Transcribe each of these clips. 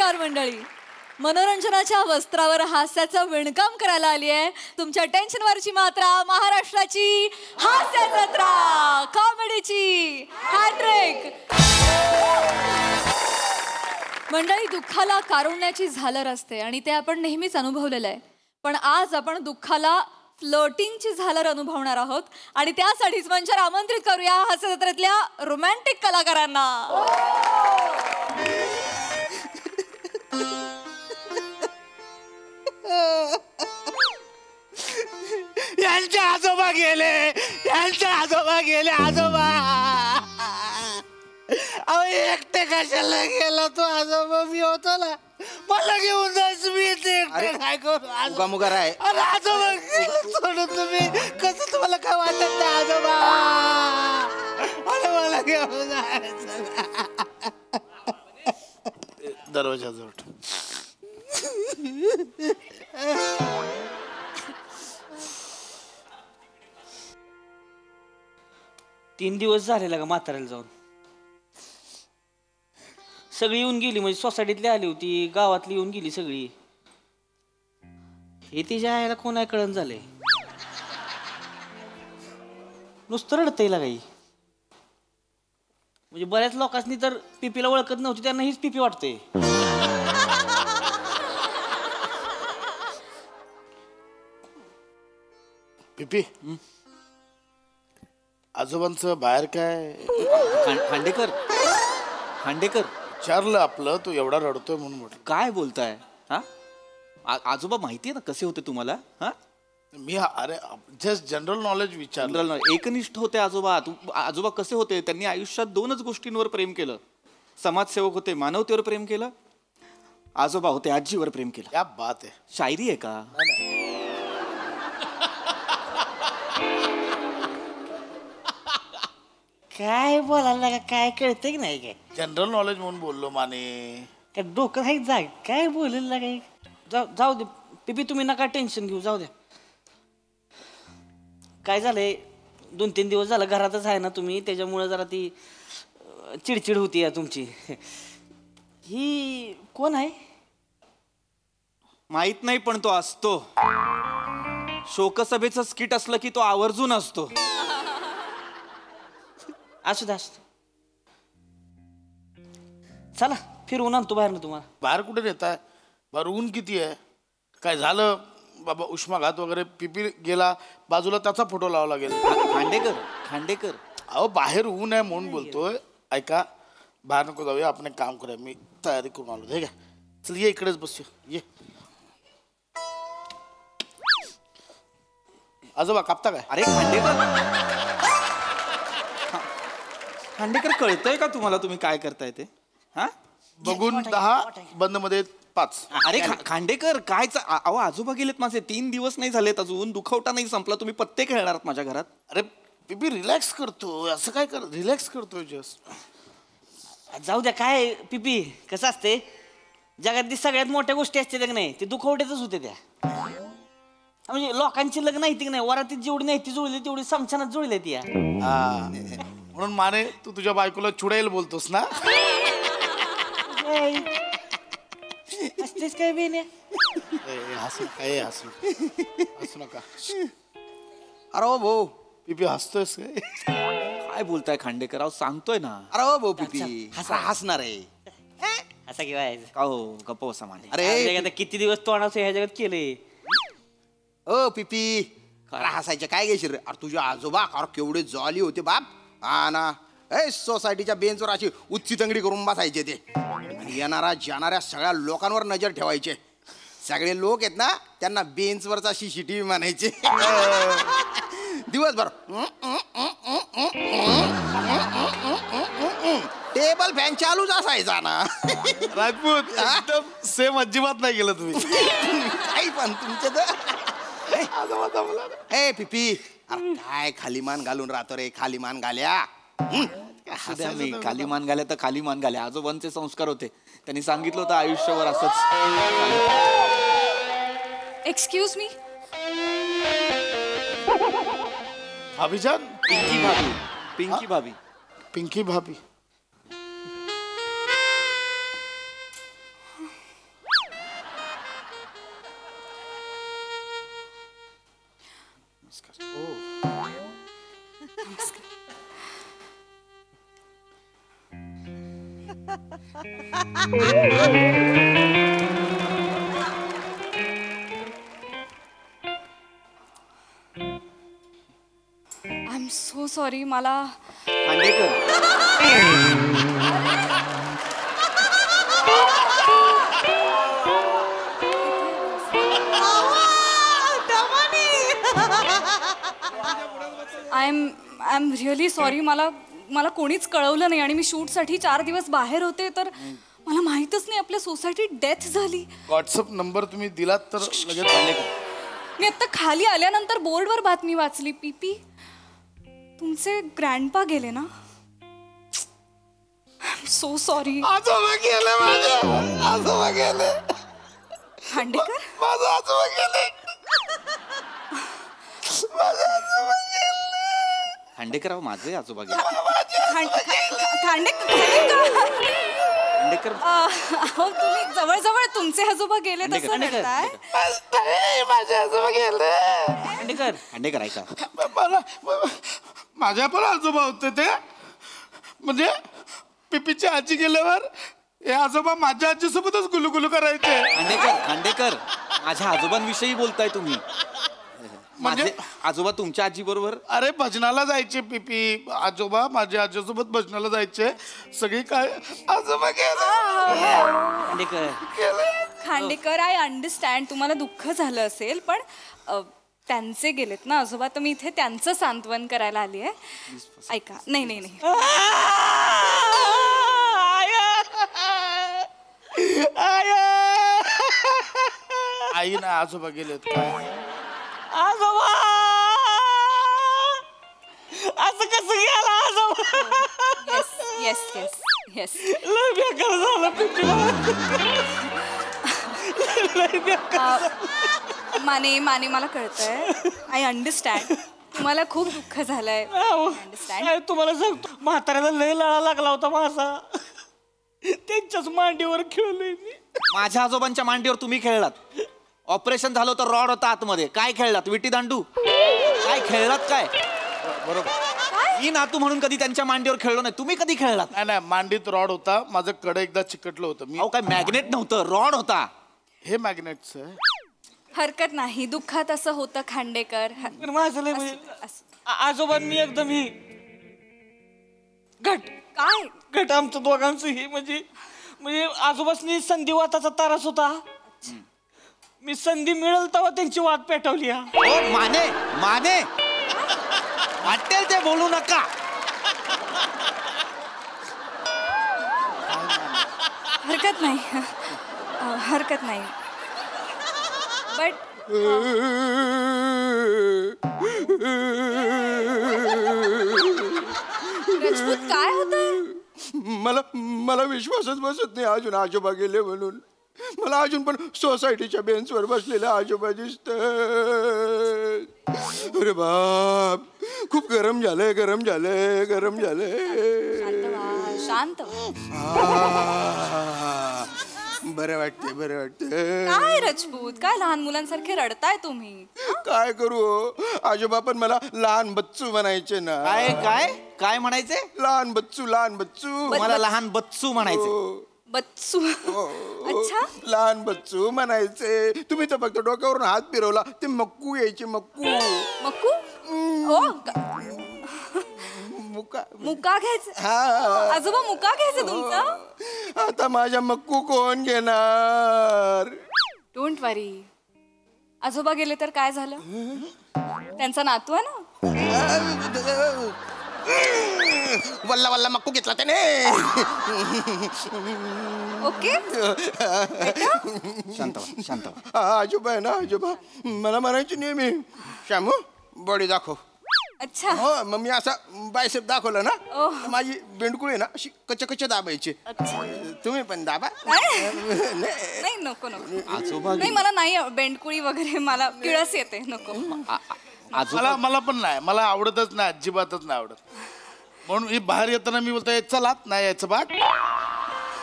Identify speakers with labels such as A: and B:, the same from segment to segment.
A: नमस्कार मंडळी. मनोरंजनाच्या वस्त्रावर हास्याचं विणकाम करायला आली आहे तुमच्या टेन्शनवरची मात्रा महाराष्ट्राची हास्य जत्रा कॉमेडीची हॅट्रिक. मंडळी, दुःखाला कारुण्याची झालर असते आणि ते आपण नेहमीच अनुभवलेलं आहे. पण आज आपण दुःखाला फ्लोटिंगची झालर अनुभवणार आहोत आणि त्यासाठीच मंचावर आमंत्रित करूया हास्य जत्रेतल्या रोमॅन्टिक कलाकारांना.
B: यांचे आजोबा गेले, यांचे आजोबा गेले. आजोबा अहो एकटे कशाला गेला तो आजोबा? मी होतो ना, मला घेऊन जायचं. मी एकटे काय करू? मुगा आहे. अरे आजोबा सोडून तुम्ही कसं, तुम्हाला काय वाटत नाही आजोबा? अरे मला घेऊन जायचं. दरवाजाजवळ
C: 3 दिवस झालेला का म्हाताऱ्याला जाऊन? सगळी येऊन गेली, म्हणजे सोसायटीतली आली होती, गावातली येऊन गेली सगळी. हे तिच्या आईला कोण आहे कळण झालंय. नुसतं रडतंय काही. म्हणजे बऱ्याच लोकांनी तर पिपीला ओळखत नव्हती, त्यांना हीच पिपी वाटते.
B: पिपी आजोबांचं बाहेर काय?
D: खांडेकर खांडेकर
B: विचारलं आपलं, तू एवढा रडतोय म्हणून म्हटलं.
D: काय बोलताय? हा आजोबा माहितीये ना कसे होते तुम्हाला? हा
B: मी अरे जस्ट जनरल नॉलेज विचारलं.
D: एकनिष्ठ होते आजोबा. आजोबा कसे होते? त्यांनी आयुष्यात 2च गोष्टींवर प्रेम केलं. समाजसेवक होते, मानवतेवर प्रेम केलं. आजोबा होते, आजीवर प्रेम केलं.
B: क्या बात आहे.
D: शायरी आहे का?
C: काय बोलायला लागा, काय कळतंय की नाही? काय
B: जनरल नॉलेज म्हणून बोललो माने.
C: काय डोकं आहे जाग, काय बोलायला लागा. जाऊ दे पिपी, तुम्ही नका टेन्शन घेऊ, जाऊ द्या. काय झालंय, 2-3 दिवस झालं घरातच आहे ना तुम्ही, त्याच्यामुळे जरा ती चिडचिड होती या तुमची. ही कोण आहे?
D: माहित नाही, पण तो असतो. शोकसभेचं स्किट असलं की तो आवर्जून असतो.
C: असू दे असू दे. चला फिरवून आणतो बाहेर ना तुम्हाला.
B: बाहेर कुठे नेताय? बाहेर ऊन किती आहे? काय झालं बाबा? उष्माघात वगैरे? पिपी गेला बाजूला, त्याचा फोटो लावा लागेल.
D: खांडेकर खांडेकर
B: अहो बाहेर ऊन आहे म्हणून बोलतोय. ऐका, बाहेर नको जाऊया, आपण एक काम करूया. मी तयारी करून आलो. हे का, चल ये इकडेच बसूया. ये आजोबा, कापता काय?
D: अरे खांडेकर कळतंय का तुम्हाला तुम्ही काय करताय ते? हा
B: बघून 10, बंद मध्ये 5.
D: अरे खांडेकर काय? अहो आजोबा गेलेत माझे, 3 दिवस नाही झालेत अजून. दुखवटा नाही संपला, तुम्ही पत्ते खेळणार आहात माझ्या घरात.
B: अरे पिपी रिलॅक्स करतो, असं काय कर, रिलॅक्स करतोय जस्ट.
C: जाऊ द्या. काय पिपी कसं असते, जगातली सगळ्यात मोठ्या गोष्टी असते की नाही, ते दुखवट्यातच होते त्या. म्हणजे लोकांची लग्न नाही की नाही, वरातीत जेवढी नाही ती जुळली तेवढी समशानात जुळली ती.
B: म्हणून माने, तू तुझ्या बायकोला चुडेल बोलतोस ना?
C: असतेच काय बेने.
B: हसू काय, हसू नका.
D: अरे ओ भाऊ,
B: पिपी हसतोयस काय?
D: काय बोलताय खांडेकर? अहो सांगतोय ना.
E: अरे ओ भाऊ, पिपी हसणार आहे.
C: असा किंवा
D: का हो, गप्प बसा माने.
C: अरे किती दिवस तोंडाचं ह्या जगात केले.
E: ओ पिपी, खरं हसायचं काय घेशील रे? अरे तुझे आजोबा केवढे जॉली होते बाप. हा ना, सोसायटीच्या बेंचवर अशी उच्ची तंगडी करून बसायचे ते. आणि येणाऱ्या जाणाऱ्या सगळ्या लोकांवर नजर ठेवायचे. सगळे लोक आहेत ना, त्यांना बेंचवरचा CCTV म्हणायचे. दिवसभर टेबल फॅन चालूच असायचा ना.
B: राजपूत एकदम सेम, अजिबात नाही गेलं तुम्ही.
E: काही पण तुमचे तर. ए पिपी, अरे काय खाली मान घालून राहतो रे? खाली मान घाल्या.
D: मी खाली मान घाल्या तर खाली मान घाल्या. आजोबांचे संस्कार होते, त्यांनी सांगितलं होतं आयुष्यभर असंच.
A: Excuse me.
B: भाभीजान,
D: पिंकी भाभी. पिंकी भाभी.
B: पिंकी भाभी.
A: I am so sorry. मला
D: Khandekar
A: I am really sorry. मला कोणीच कळवलं नाही आणि मी शूटसाठी 4 दिवस बाहेर होते, तर मला माहीतच नाही आपल्या सोसायटीत डेथ झाली.
B: व्हॉट्सअप नंबर तुम्ही दिलात तर लगेच.
A: मी आता खाली आल्यानंतर बोर्डवर बातमी वाचली. पीपी तुमचे ग्रँडपा गेले ना. So sorry.
B: आजोबा गेले माझे, आजोबा गेले,
A: खांडेकर.
B: माझे आजोबा गेले, माझे आजोबा गेले.
D: खांडेकर माझे आजोबा गेले. खांडेकर
A: तुम्ही जवळजवळ तुमचे आजोबा गेले तसं म्हणताय.
B: माझे आजोबा गेले.
C: खांडेकर
D: खांडेकर ऐका,
B: मला माझ्या पण आजोबा होते ते. म्हणजे पिपीची आजी गेल्यावर हे आजोबा माझ्या आजीसोबतच गुलुगुलू करायचे.
D: खांडेकर माझ्या आजोबांविषयी बोलताय तुम्ही. माझे आजोबा तुमच्या आजी बरोबर
B: अरे भजनाला जायचे पिपी आजोबा, माझ्या आजीसोबत भजनाला जायचे सगळी. काय आजोबा गेले.
A: खांडेकर, आय अंडरस्टँड तुम्हाला दुःख झालं असेल, पण त्यांचे गेलेत ना आजोबा, तर मी इथे त्यांचं सांत्वन करायला आली आहे. ऐका. नाही नाही नाही.
B: आई ना आजोबा गेलेत. काय
C: आजोबा असं कसं गेला आजोबा.
A: Yes yes yes yes.
C: लय बेकार झालं पिपी. लय बेकार.
A: माने मला कळतंय. I understand. तुम्हाला खूप दुःख झालंय. अंडरस्टँड.
C: तुम्हाला सांगतो, म्हाताऱ्याला लय लळा लागला होता माझा. त्यांच्याच मांडीवर खेळलोय मी.
D: माझ्या आजोबांच्या मांडीवर तुम्ही खेळलात. ऑपरेशन झालं होतं, रॉड होता आतमध्ये. काय खेळलात? विटी दांडू काय खेळलात? काय बरोबर. मी नातू म्हणून कधी त्यांच्या मांडीवर खेळलो नाही. तुम्ही कधी खेळलात?
B: नाही नाही, मांडीत रॉड होता. माझं कडे एकदा चिकटलं होतं. मी
D: अहो काय मॅग्नेट नव्हतं, रॉड होता.
B: हे मॅग्नेटच आहे.
A: हरकत नाही. दुःखात असं होतं खांडेकर.
C: पण माझं लय म्हणजे आजोबांनी एकदम ही घट आमचं दोघांचं ही म्हणजे आजोबांनी संधिवाताचा त्रास होता. मी संधी मिळेल तेव्हा त्यांची वाट पेटवली.
D: माने वाटेल ते बोलू नका.
A: हरकत नाही. बट राजपूत काय होतंय?
E: मला विश्वासच बसत नाही अजून आजोबा गेले म्हणून. मला अजून पण सोसायटीच्या बेंचवर बसलेले आजोबा दिसत. अरे बाप, खूप गरम झालंय.
A: शांत.
E: बरं वाटते.
A: काय राजपूत, काय लहान मुलांसारखे रडताय तुम्ही?
E: काय करू, आजोबा पण मला लहान बच्चू म्हणायचे ना.
D: काय म्हणायचे?
E: लहान बच्चू.
D: मला लहान बच्चू म्हणायचे.
A: बच्चू. अच्छा.
E: लहान बच्चू म्हणायचे. तुम्ही तर फक्त डोक्यावरून हात फिरवला ते मक्कू यायचे. मक्कू.
A: मुका घ्यायचं. आजोबा मुका घ्यायचं तुमचं.
E: आता माझ्या मक्कू कोण घेणार?
A: डोंट वरी. आजोबा गेले तर काय झालं? त्यांचा नातू आहे ना.
E: वल्ला मक्कू घेतला त्याने.
A: ओके.
D: शांत.
E: आजोबा आहे ना, आजोबा मला म्हणायचे नेहमी, श्यामू बॉडी दाखव.
A: अच्छा.
E: हो, मग मी असा बायसेप दाखवला ना, माझी बेंडकुळी ना अशी कच्च दाबायची. तुम्ही पण दाबा.
A: नाही नको.
D: आजोबा
A: नाही, मला नाही बेंडकुळी वगैरे, मला किळस येते. नको.
B: मला पण नाही, मला आवडतच नाही, अजिबातच नाही आवडत. म्हणून ही बाहेर येताना मी बोलतोय चलात नाही यायचं बाग,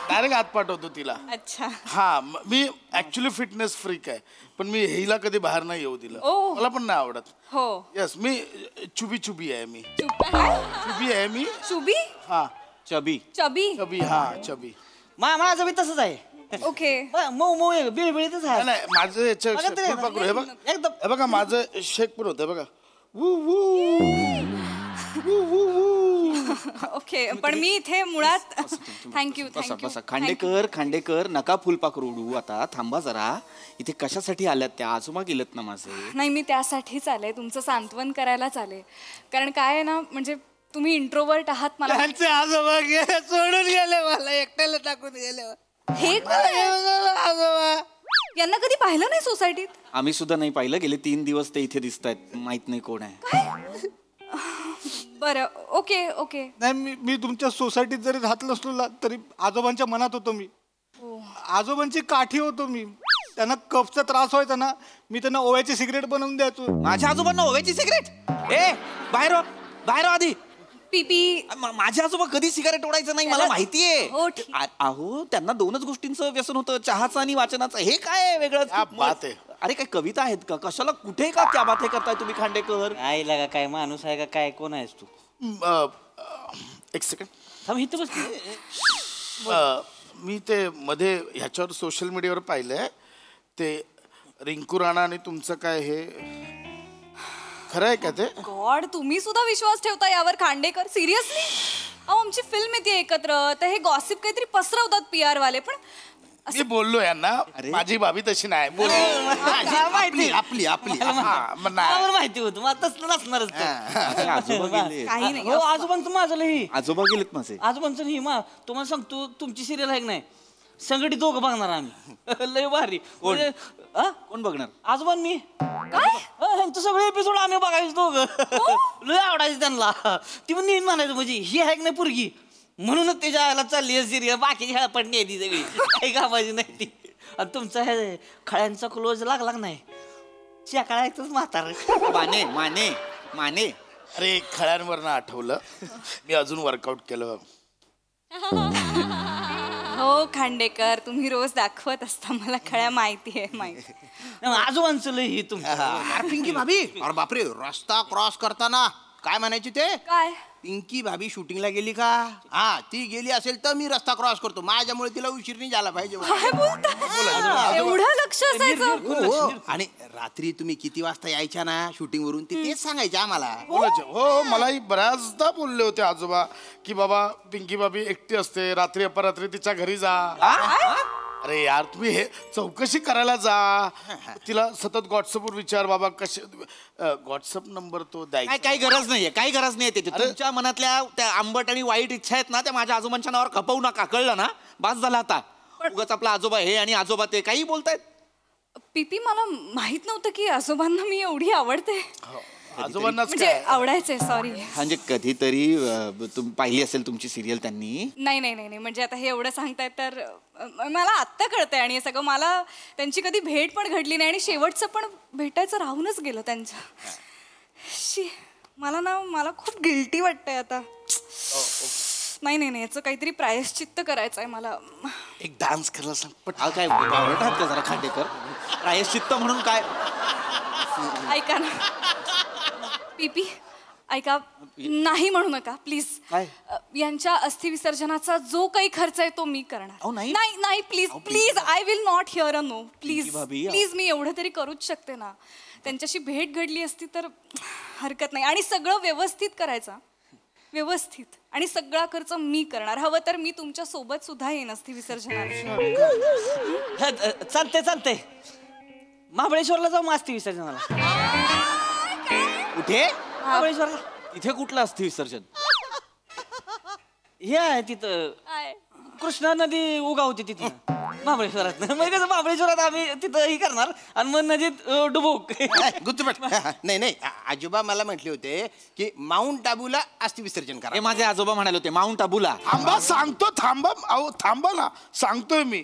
B: डायरेक्ट हात पाठवतो तिला.
A: अच्छा.
B: हा, मी ऍक्च्युली फिटनेस फ्रीक आहे, पण मी हिला कधी बाहेर नाही येऊ दिलं. मला पण नाही आवडत.
A: हो.
B: येस, मी चुबी आहे. मी
A: चुबी आहे मी.
B: हा,
D: चबी.
B: चबी. हा, चबी.
C: माझं बी तसंच आहे
A: ओके
C: मऊ मऊ बिळबिळीतच आहे
B: नाही माझं याच्या
C: बघा तरी
B: फुलपाखरू हे बघ
C: एकदम
B: हे बघा माझं शेक पण होतं बघा वू वू वू वू वू.
A: ओके पण मी इथे मुळात थँक्यू
D: बसा
A: थँक्यू
D: बसा खांडेकर नका फुलपाखरू उडू आता थांबा जरा इथे कशासाठी आल्यात त्या आजोबा गेलेत ना माझे
A: नाही मी त्यासाठीच आले तुमचं सांत्वन करायलाच आले कारण काय आहे ना म्हणजे तुम्ही इंट्रोवर्ट आहात मला
B: त्यांचे आजोबा गेले सोडून गेले मला एकट्याला टाकून गेले
A: हे कोण आहे?
B: आजोबा
A: यांना कधी पाहिलं नाही सोसायटीत
D: आम्ही सुद्धा नाही पाहिलं गेले 3 दिवस ते इथे दिसत आहेत माहित नाही कोण आहे
A: बरं ओके ओके
F: नाही मी तुमच्या सोसायटीत जरी राहत नसलो ना तरी आजोबांच्या मनात होतो मी आजोबांची काठी होतो मी त्यांना कफचा त्रास व्हायचा ना मी त्यांना ओव्याची सिगरेट बनवून द्यायचो
D: माझ्या आजोबांना ओव्याची सिगरेट ए बाहेर हो, बाहेर हो आधी
A: पीपी
D: माझे आजोबा कधी सिगारेट ओढायचं नाही मला माहितीये
A: हो, ठीक.
D: अहो त्यांना 2च गोष्टींचं व्यसन होतं चहाचं आणि वाचनाचं हे काय वेगळंच
B: क्या बात आहे.
D: अरे काय कविता आहेत का कशाला कुठे का क्या बात करताय तुम्ही खांडेकर
C: काय लागा काय माणूस आहे का काय कोण आहेस तू
B: एक सेकंड
C: थांब इथं बस
B: मी ते मध्ये ह्याच्यावर सोशल मीडियावर पाहिलंय ते रिंकू राणा आणि तुमचं काय हे खरं आहे का ते
A: गॉड तुम्ही सुद्धा विश्वास ठेवता यावर खांडेकर सिरियसली अहो आमची फिल्म येते एकत्र तर हे गॉसिप काहीतरी पसरवतात PR वाले पण
B: मी बोललो यांना माझी भाभी तशी नाही बोललो
C: माहिती
E: आपली आपली
B: हा, मग नाही.
C: मला माहिती होतं मग तसलं नसणारच ते.
D: माझे आजोबा गेले
A: काही नाही
C: हो आजोबांचं माझं लई
D: आजोबा गेलेत माझे
C: आजोबांचं नाही तुम्हाला सांगतो तुमची सिरियल आहे की नाही संगठी दोघं बघणार आम्ही लय भारी म्हणजे, हा?
D: कोण बघणार
C: आजोबां मी ह्यांचं सगळे एपिसोड आम्ही बघायचो दोघं लय आवडायचं त्यांना ती पण नेहमी म्हणायचं म्हणजे ही आहे की नाही पोरगी म्हणूनच त्याच्या आयला चालली आहे सिरियल बाकी ह्या पण नाही ती सगळी काही कामाची नाही ती आणि तुमचा हे खळ्यांचा क्लोज लागला का नाही शेकाळायचंच म्हातार
D: माने माने माने
B: अरे खळ्यांवरनं आठवलं मी अजून वर्कआउट केलं
A: हो खांडेकर तुम्ही रोज दाखवत असता मला खळ्या माहिती आहे माहिती
C: आजोबांचं लय ही तुमचं
E: पिंकी भाभी अरे बापरे रस्ता क्रॉस करताना काय म्हणायची ते
A: काय
E: पिंकी भाभी शूटिंगला गेली का हा ती गेली असेल तर मी रस्ता क्रॉस करतो माझ्यामुळे तिला उशीर नाही झाला पाहिजे
A: काय बोलता एवढं लक्ष असायचं
E: हो. आणि रात्री तुम्ही किती वाजता यायच्या ना शूटिंग वरून ते तेच सांगायचे आम्हाला
B: बोलायचे हो मलाही बऱ्याचदा बोलले होते आजोबा की बाबा पिंकी बाबी एकटी असते रात्री अपरात्री तिच्या घरी जा अरे यार तुम्ही हे चौकशी करायला जा तिला सतत व्हॉट्सअपवर विचार बाबा कसे व्हॉट्सअप नंबर तो द्यायचा
D: काही गरज नाहीये काही गरज नाहीये त्याची तुमच्या मनातल्या त्या आंबट आणि वाईट इच्छा आहेत ना त्या माझ्या आजोबांच्या नावावर खपवू नका कळलं ना बास झाला आता उगाच आपला आजोबा हे आणि आजोबा ते काही बोलतायत
A: पीपी मला माहित नव्हतं की आजोबांना मी एवढी आवडते
B: आजोबांनाच
A: म्हणजे
B: काय
A: आवडायचे सॉरी
D: म्हणजे कधीतरी तुम्ही पाहिली असेल तुमची सिरियल त्यांनी
A: नाही नाही नाही नाही म्हणजे आता हे एवढं सांगतायत तर मला आत्ता कळतंय आणि हे सगळं मला त्यांची कधी भेट पण घडली नाही आणि शेवटचं पण भेटायचं राहूनच गेलं त्यांचं शी मला खूप गिल्टी वाटतंय आता नाही नाही नाही याचं काहीतरी प्रायश्चित्त करायचं आहे मला
B: एक डान्स करायला सांग पट
D: हा काय बावळट आहात का जरा खांडेकर प्रायश्चित्त म्हणून काय
A: ऐका ना पीपी ऐका नाही म्हणू नका प्लीज
D: काय?
A: यांच्या अस्थि विसर्जनाचा जो काही खर्च आहे तो मी करणार
D: अहो, नाही.
A: नाही नाही please please I will not hear a no please
D: भाभी,
A: प्लीज मी एवढं तरी करूच शकते ना त्यांच्याशी भेट घडली असती तर हरकत नाही आणि सगळं व्यवस्थित करायचं व्यवस्थित आणि सगळा खर्च मी करणार हवं तर मी तुमच्या सोबत सुद्धा येईन अस्थि विसर्जनाला
C: चालते महाबळेश्वरला जाऊ मास्ती विसर्जनाला
D: कुठे
C: महाबळेश्वरला
D: इथे कुठलं असते विसर्जन
C: हे आहे तिथं
A: काय
C: कृष्णा नदी उगावते तिथं महाबळेश्वरात मग कसं महाबळेश्वरात आम्ही तिथं ही करणार आणि मग नदीत डुबुक
E: गुत्तपट नाही नाही आजोबा मला म्हटले होते की माउंट आबूला अस्थि विसर्जन
D: हे
E: करा
D: माझे आजोबा म्हणाले होते माउंट आबूला
B: थांबा सांगतो थांबा अहो थांबा ना सांगतोय मी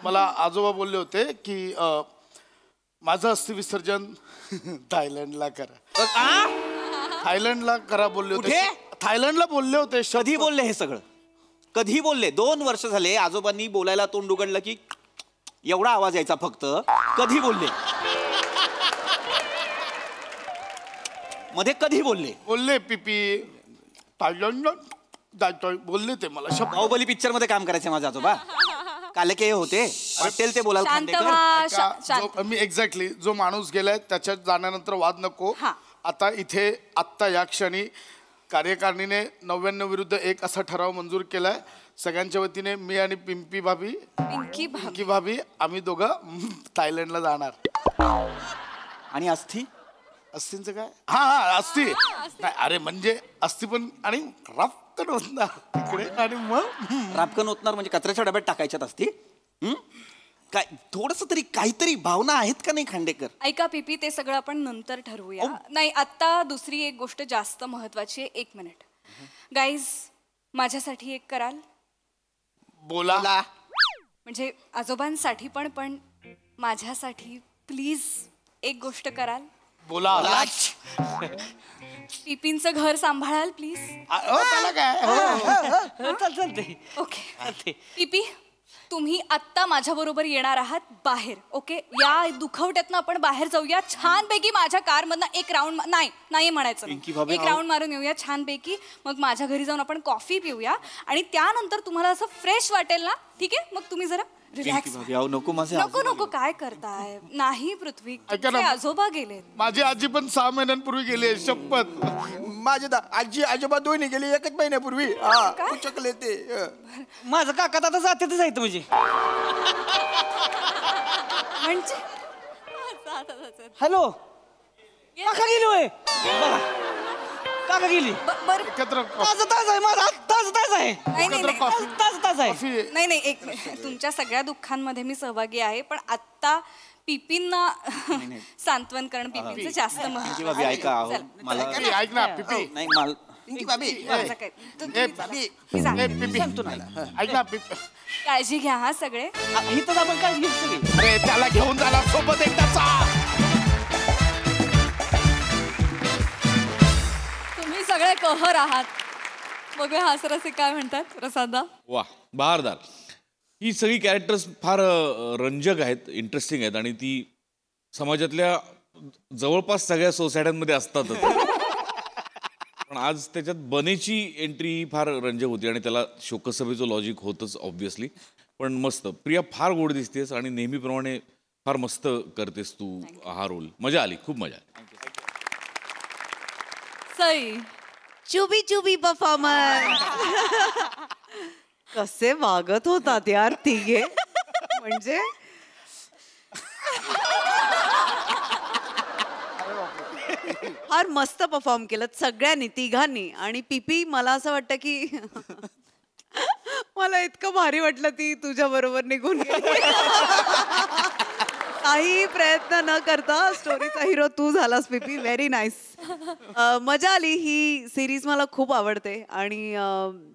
B: मला आजोबा बोलले होते की माझं अस्थि विसर्जन थायलंडला करा थायलंडला करा बोलले होते
D: कुठे?
B: थायलंडला बोलले होते
D: कधी बोलले हे सगळं कधी बोलले 2 वर्ष झाले आजोबांनी बोलायला तोंड उघडलं की एवढा आवाज यायचा फक्त कधी बोलले मध्ये कधी बोलले
B: बोलले पिपी थायलंड बोलले ते मला शब्द.
D: बाहुबली पिक्चर मध्ये काम करायचे माझे आजोबा. कालके होते वाटेल ते बोलाल
A: शांत
D: खांडेकर.
A: व्हा,
B: मी एक्झॅक्टली जो माणूस गेलाय त्याच्या जाण्यानंतर वाद नको.
A: हा.
B: आता इथे आत्ता या क्षणी कार्यकारिणीने 99 विरुद्ध 1 असा ठराव मंजूर केलाय. सगळ्यांच्या वतीने मी आणि पिंकी भाभी आम्ही दोघं थायलंडला जाणार.
D: आणि अस्थि
B: अस्थिंचं काय? हा अस्थि नाही, अरे म्हणजे अस्थि पण आणि रापकन होणार तिकडे आणि मग
D: रापकन ओतणार म्हणजे कचऱ्याच्या डब्यात टाकायच्यात असती. काय थोडस तरी काहीतरी भावना आहेत का नाही खांडेकर?
A: ऐका पीपी, ते सगळं आपण नंतर ठरवूया. नाही, आता दुसरी एक गोष्ट जास्त महत्वाची आहे. 1 मिनिट गाईज, माझ्यासाठी एक कराल?
B: बोला.
A: म्हणजे आजोबांसाठी पण माझ्यासाठी प्लीज एक गोष्ट कराल?
B: बोला.
A: पिपींचं घर सांभाळाल प्लीज?
B: त्याला काय?
C: चालते.
A: ओके पीपी, तुम्ही आत्ता माझ्या बरोबर येणार आहात बाहेर. ओके, या दुखवट्यातनं आपण बाहेर जाऊया छानपैकी. माझ्या कार मधनं एक राऊंड नाही म्हणायचं, एक राऊंड मारून येऊया छानपैकी. मग माझ्या घरी जाऊन आपण कॉफी पिऊया आणि त्यानंतर तुम्हाला असं फ्रेश वाटेल ना, ठीक आहे? मग तुम्ही जरा रिलॅक्स.
D: नको माझे
A: नको काय करताय? नाही पृथ्वी, तुमचे आजोबा गेलेत.
B: माझी आजी पण 6 महिन्यांपूर्वी गेली आहे, शपथ.
E: माझे आजी आजोबा दोन्ही गेले 1 महिन्यापूर्वी. चकले ते
C: माझं काका आता जातेच आहेत म्हणजे. हॅलो, काका गेली होय? काका गेली.
B: एकत्र
C: ताज आहे माझा, ताज आहे. ताज आहे.
A: नाही एक तुमच्या सगळ्या दुःखांमध्ये मी सहभागी आहे, पण आता पिपींना सांत्वन करणं पिपींचं जास्त महत्त्वाचं.
D: ऐका मला
B: ऐक ना पिपी.
D: नाही मला
E: पिंकी भाभी
B: ऐक ना
A: काळजी घ्या हा सगळे.
C: इथंच आपण काळजी घेऊ सगळी.
B: अरे त्याला घेऊन जाणार सोबत एकदाचा.
A: तुम्ही सगळे कहर आहात. बघूया हासरसे काय म्हणतात. प्रसादा,
G: वा, बहारदार. ही सगळी कॅरेक्टर्स फार रंजक आहेत, इंटरेस्टिंग आहेत आणि ती समाजातल्या जवळपास सगळ्या सोसायट्यांमध्ये असतातच. पण आज त्याच्यात बनेची एंट्री ही फार रंजक होती आणि त्याला शोकसभेचं लॉजिक होतच ऑब्व्हियसली. पण मस्त. प्रिया फार गोड दिसतेस आणि नेहमीप्रमाणे फार मस्त करतेस तू हा रोल. मजा आली, खूप मजा आली.
A: Sai,
H: chubby performance. कसे वागत होतात यार तिघे, म्हणजे फार मस्त परफॉर्म केलं सगळ्यांनी, तिघांनी. आणि पीपी, मला असं वाटतं की मला इतकं भारी वाटलं ती तुझ्या बरोबर निघून गेली. काही प्रयत्न न करता स्टोरीचा हिरो तू झालास पीपी. Very nice. मजा आली. ही सिरीज मला खूप आवडते. आणि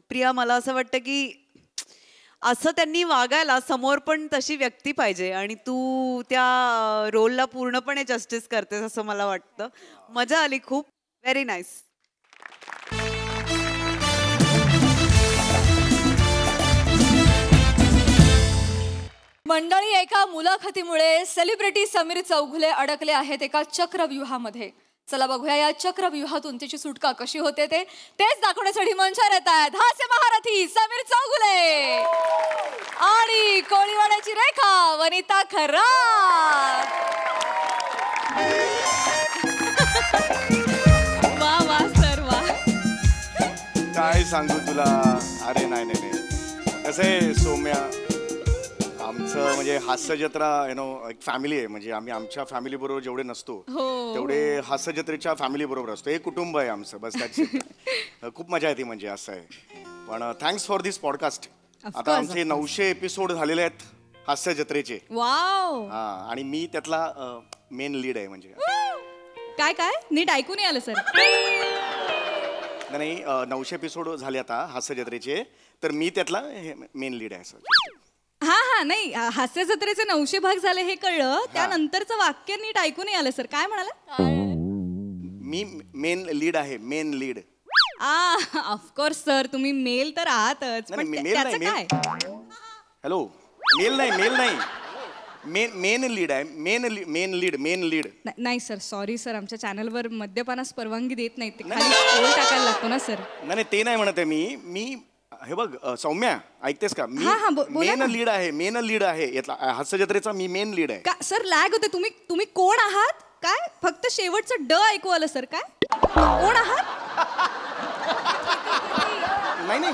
H: प्रिया, मला असं वाटतं की असं त्यांनी वागायला समोर पण तशी व्यक्ती पाहिजे आणि तू त्या रोलला पूर्णपणे जस्टिस करतेस असं मला वाटतं. मजा आली खूप. Very nice.
A: मंडळी, एका मुलाखतीमुळे सेलिब्रिटी समीर चौगुले अडकले आहेत एका चक्रव्यूहामध्ये. चला बघूया या चक्रव्यूहातून त्याची सुटका कशी होते. तेच दाखवण्यासाठी मंचावर येत आहेत हास्य महारथी समीर चौगुले आणि कोळीवाड्याची रेखा वनिता खरात. वा वा सर वा.
I: काय सांगू तुला. अरे नाही कसं आहे सोम्या, आमचं म्हणजे हास्य जत्रा एक फॅमिली आहे. म्हणजे आम्ही आमच्या फॅमिली बरोबर जेवढे नसतो तेवढे हास्य जत्रेच्या फॅमिली बरोबर असतो. एक कुटुंब आहे आमचं, बस त्याची खूप मजा येते. म्हणजे असं आहे. पण थँक्स फॉर दिस पॉडकास्ट. आता आमचे 900 एपिसोड झालेले आहेत हास्य जत्रेचे.
J: वाव.
I: हा, आणि मी त्यातला मेन लीड आहे. म्हणजे
J: काय नीट ऐकून आलं सर.
I: नाही 900 एपिसोड झाले आता हास्य जत्रेचे, तर मी त्यातला मेन लीड आहे. सर
J: हा नाही, हास्य जत्रेचे 900 भाग झाले हे कळलं. त्यानंतरचं वाक्य नीट ऐकून आलं सर. काय म्हणाला?
I: मी मेन लीड आहे. Main lead.
J: ऑफकोर्स सर, तुम्ही मेल तर आहातच, पण त्याचं काय?
I: हॅलो, मेल नाही मेन लीड आहे मेन लीड.
J: नाही सर, सॉरी सर, आमच्या चॅनलवर मद्यपानास परवानगी देत नाही, ते खाली स्कोर टाकायला लागतो ना सर.
I: नाही ते नाही म्हणत आहे मी हे बघ सौम्या, ऐकतेस का? मी
J: हा, बोला ना.
I: मेन लीड आहे यातला हास्य जत्रेचा. मी मेन लीड आहे.
J: का सर लॅग होते? तुम्ही कोण आहात? काय फक्त शेवटचं ड ऐकू आलं सर? काय कोण आहात?
I: नाही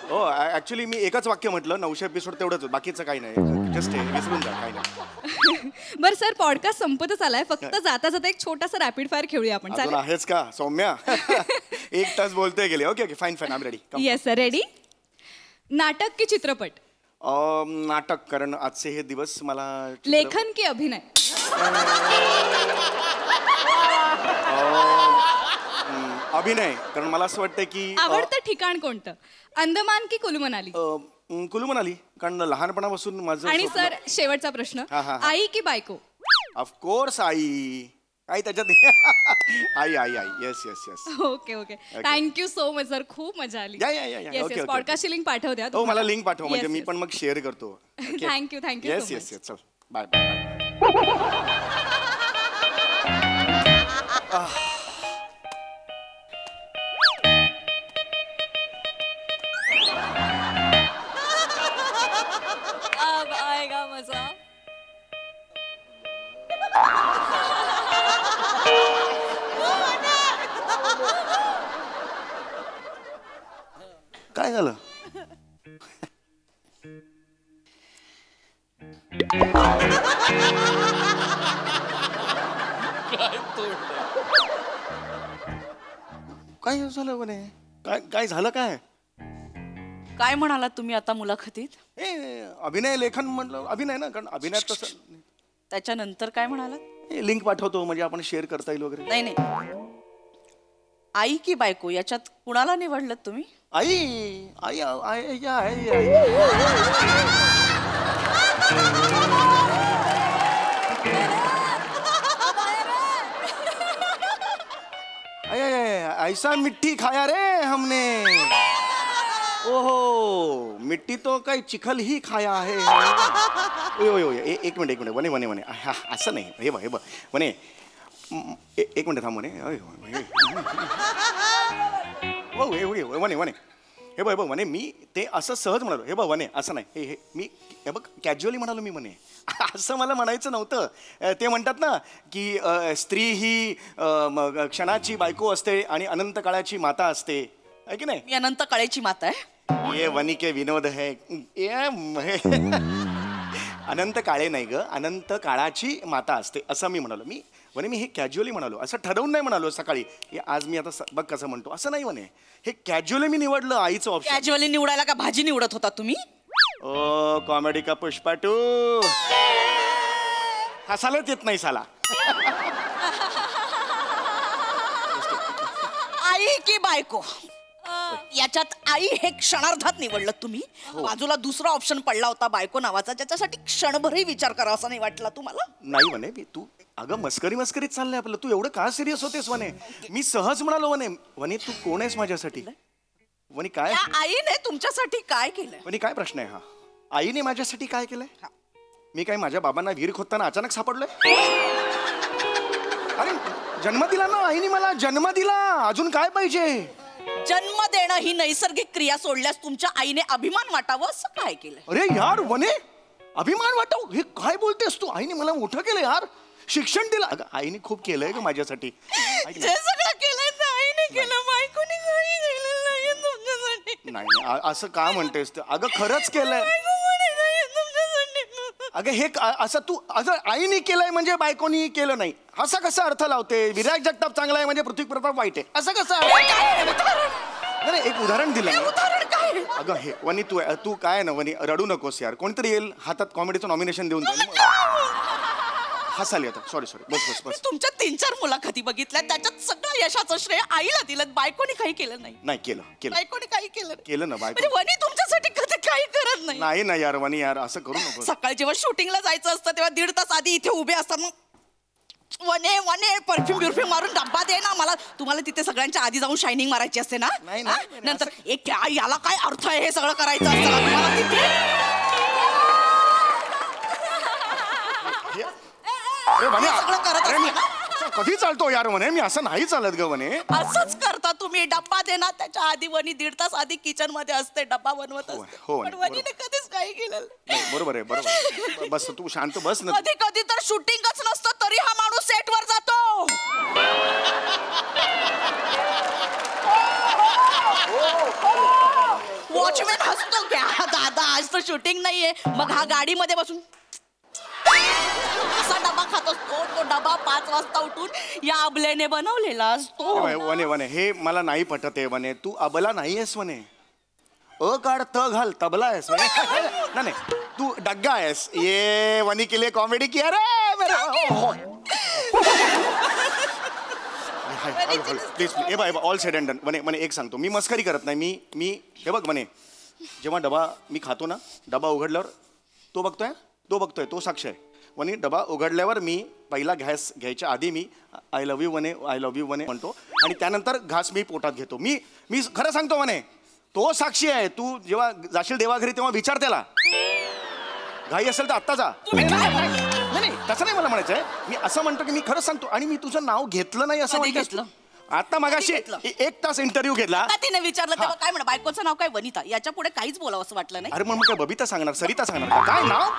I: हो ऍक्च्युली मी एकच वाक्य म्हटलं. 900 एपिसोड तेवढंच, बाकीचं काही नाही. जस्ट विसरून जा, काही नाही.
J: बरं सर, पॉडकास्ट संपतच आलाय. फक्त जाता जाता एक छोटासा रॅपिड फायर खेळूया आपण.
I: अजून आहेच का सौम्या? 1 तास बोलतोय गेले. Okay fine I am ready.
J: Yes sir, ready. नाटक की चित्रपट?
I: नाटक, कारण आजचे हे दिवस मला.
J: लेखन की अभिनय?
I: अभिनय, कारण मला असं वाटतं की.
J: आवडतं ठिकाण कोणतं? अंदमान की कुलू मनाली?
I: कुलू मनाली, कारण लहानपणापासून माझं.
J: आणि सर शेवटचा प्रश्न, आई की बायको?
I: ऑफकोर्स आई. आई त्याच्यात आई yes.
J: Okay thank you so much sir, खूप मजा आली.
I: या
J: पॉडकास्टची लिंक पाठवते.
I: हो, मला लिंक पाठव, म्हणजे मी पण मग शेअर करतो.
J: थँक्यू
I: येस चल बाय.
A: अब आएगा मजा.
I: काय झालं? काय झालं म्हणे? काय झालं?
H: काय म्हणालात तुम्ही आता मुलाखतीत?
I: अभिनय लेखन म्हटलं. अभिनय ना, कारण अभिनयात तसं.
H: त्याच्यानंतर काय म्हणालात?
I: लिंक पाठवतो, म्हणजे आपण शेअर करता येईल वगैरे.
H: नाही आई की बायको याच्यात कुणाला निवडलं तुम्ही?
I: आई. ऐसा मिट्टी खाया रे हमने. ओहो, मिट्टी तो काही चिखल ही खाया आहे. एक मिनिट वने असं नाही. हे बघ वने, एक मिनिट थांब वने. वने हे बघ वने, मी ते असं सहज म्हणालो. हे बघ वने, असं नाही. हे मी हे बघ कॅज्युअली म्हणालो मी म्हणे. असं मला म्हणायचं नव्हतं. ते म्हणतात ना की स्त्री ही क्षणाची बायको असते आणि अनंत काळाची माता असते, आहे की नाही?
H: मी अनंत काळाची माता आहे.
I: ये वनी के विनोद है. अनंत काळे नाही ग, अनंत काळाची माता असते असं मी म्हणालो. मी हे कॅज्युअली म्हणालो, असं ठरवून नाही म्हणालो सकाळी आज मी आता बघ कसं म्हणतो, असं नाही म्हणे. हे कॅज्युअली मी निवडलं आईचं ऑप्शन.
H: कॅज्युअली निवडायला का भाजी निवडत होता तुम्ही?
I: ओ कॉमेडी का पुष्पा 2. हसायलाच येत नाही साला.
H: आई की बायको याच्यात आई हे क्षणार्धात निवडलं तुम्ही. बाजूला दुसरा ऑप्शन पडला होता बायको नावाचा, ज्याच्यासाठी क्षणभरही विचार करा असं नाही वाटला तुम्हाला?
I: नाही म्हणे. तू अगं मस्करीत चाललंय आपलं. तू एवढं का सिरियस होतेस वने? मी सहज म्हणालो वने तू कोण आहेस माझ्यासाठी? वनी काय
H: आईने तुमच्यासाठी काय केलंय?
I: वनी काय प्रश्न आहे हा? आईने माझ्यासाठी काय केलंय? मी काय माझ्या बाबांना विहीर खोदताना अचानक सापडलोय? अरे जन्म दिला ना आईने, मला जन्म दिला. अजून काय पाहिजे?
H: जन्म देणं ही नैसर्गिक क्रिया सोडल्यास तुमच्या आईने अभिमान वाटावं असं काय केलंय?
I: अरे यार वने, अभिमान वाटाव हे काय बोलतेस तू? आईने मला मोठं केलं यार, शिक्षण दिलं. अगं आईने खूप केलंय ग माझ्यासाठी.
H: जे सगळं केलंय ते आईने केलं, बायकोने काही केलं नाही तुमच्यासाठी.
I: नाही असं का म्हणतेस? अगं खरंच केलंय. अगं हे असं तू असं आईने केलंय म्हणजे बायकोनी केलं नाही असा कसा अर्थ लावते? विराट जगताप चांगला आहे म्हणजे पृथ्वी प्रताप वाईट आहे असं कसं? नाही एक उदाहरण दिलं. अगं हे वनी तू काय ना वनी रडू नकोस यार. कोणतरी येईल हातात कॉमेडीचं नॉमिनेशन देऊन जाईल. हसाली आता. सॉरी बस.
H: तुमच्या 3-4 मुलाखती बघितल्या, त्याच्यात सगळं यशाचं श्रेय आईला दिलं, बायकोनी काही केलं नाही.
I: नाही केलं
H: बायकोनी काही केलं
I: ना बायको.
H: वनी तुमच्यासाठी कधी काही करत नाही.
I: नाही यार वनी यार असं करू नको.
H: सकाळी जेव्हा शूटिंगला जायचं असतं तेव्हा 1.5 तास आधी इथे उभे असतात. मग वने परफ्यूम मारून डब्बा दे ना मला. तुम्हाला तिथे सगळ्यांच्या आधी जाऊन शायनिंग मारायची असते ना. नंतर एक याला काय अर्थ आहे हे सगळं करायचं असतं तुम्हाला तिथे.
I: अरे वने
K: सगळं करत
I: अरे मी
K: असताना?
I: कधी चालतो यार वने मी असं नाही चालत ग वने
K: असंच करता तुम्ही. डब्बा दे ना, त्याच्या आधी वनी 1.5 तास आधी किचन मध्ये असते, डब्बा बनवत असते.
I: हो,
K: पण
I: बरोबर.
K: वनीने कधीच काही केलेलं
I: नाही, बरोबर आहे बरोबर बस तू शांत बस ना
K: कधी कधी तर शूटिंगच नसतं तरी हा माणूस सेटवर जातो. वॉचमॅन हसतो क्या दादा आज तर शूटिंग नाहीये. मग हा गाडीमध्ये बसून असा डबा खात असतो. तो डबा 5 वाजता उठून या अबलेने बनवलेला असतो.
I: वने वने हे मला नाही पटत आहे वने तू अबला नाही आहेस वने काढ त घाल तबला आहेस वने नाही नाही तू डग्गा आहेस ये वनी के लिए कॉमेडी किया रे मेरा प्लीज हे बाय ऑल सेड अँड डन वने वने एक सांगतो मी मस्करी करत नाही मी मी हे बघ वने जेव्हा डबा मी खातो ना डबा उघडल्यावर तो बघतोय तो साक्ष आहे वनी डबा उघडल्यावर मी पहिला घास घ्यायच्या आधी मी आय लव्ह यू वने म्हणतो आणि त्यानंतर घास मी पोटात घेतो मी मी खरं सांगतो वने तो साक्षी आहे तू जेव्हा जाशील देवाघरी तेव्हा विचार त्याला घाई असेल तर आत्ता जा नाही तसं नाही मला म्हणायचं आहे मी असं म्हणतो की मी खरंच सांगतो आणि मी तुझं नाव घेतलं नाही असं
K: घेतलं
I: आता मगाशी 1 तास इंटरव्ह्यू घेतला
K: तिने विचारलं तेव्हा काय म्हणा बायकोचं नाव काय वनिता याच्या पुढे काहीच बोलावं असं वाटलं नाही.
I: अरे मग काय बबिता सांगणार सरिता सांगणार काय नाव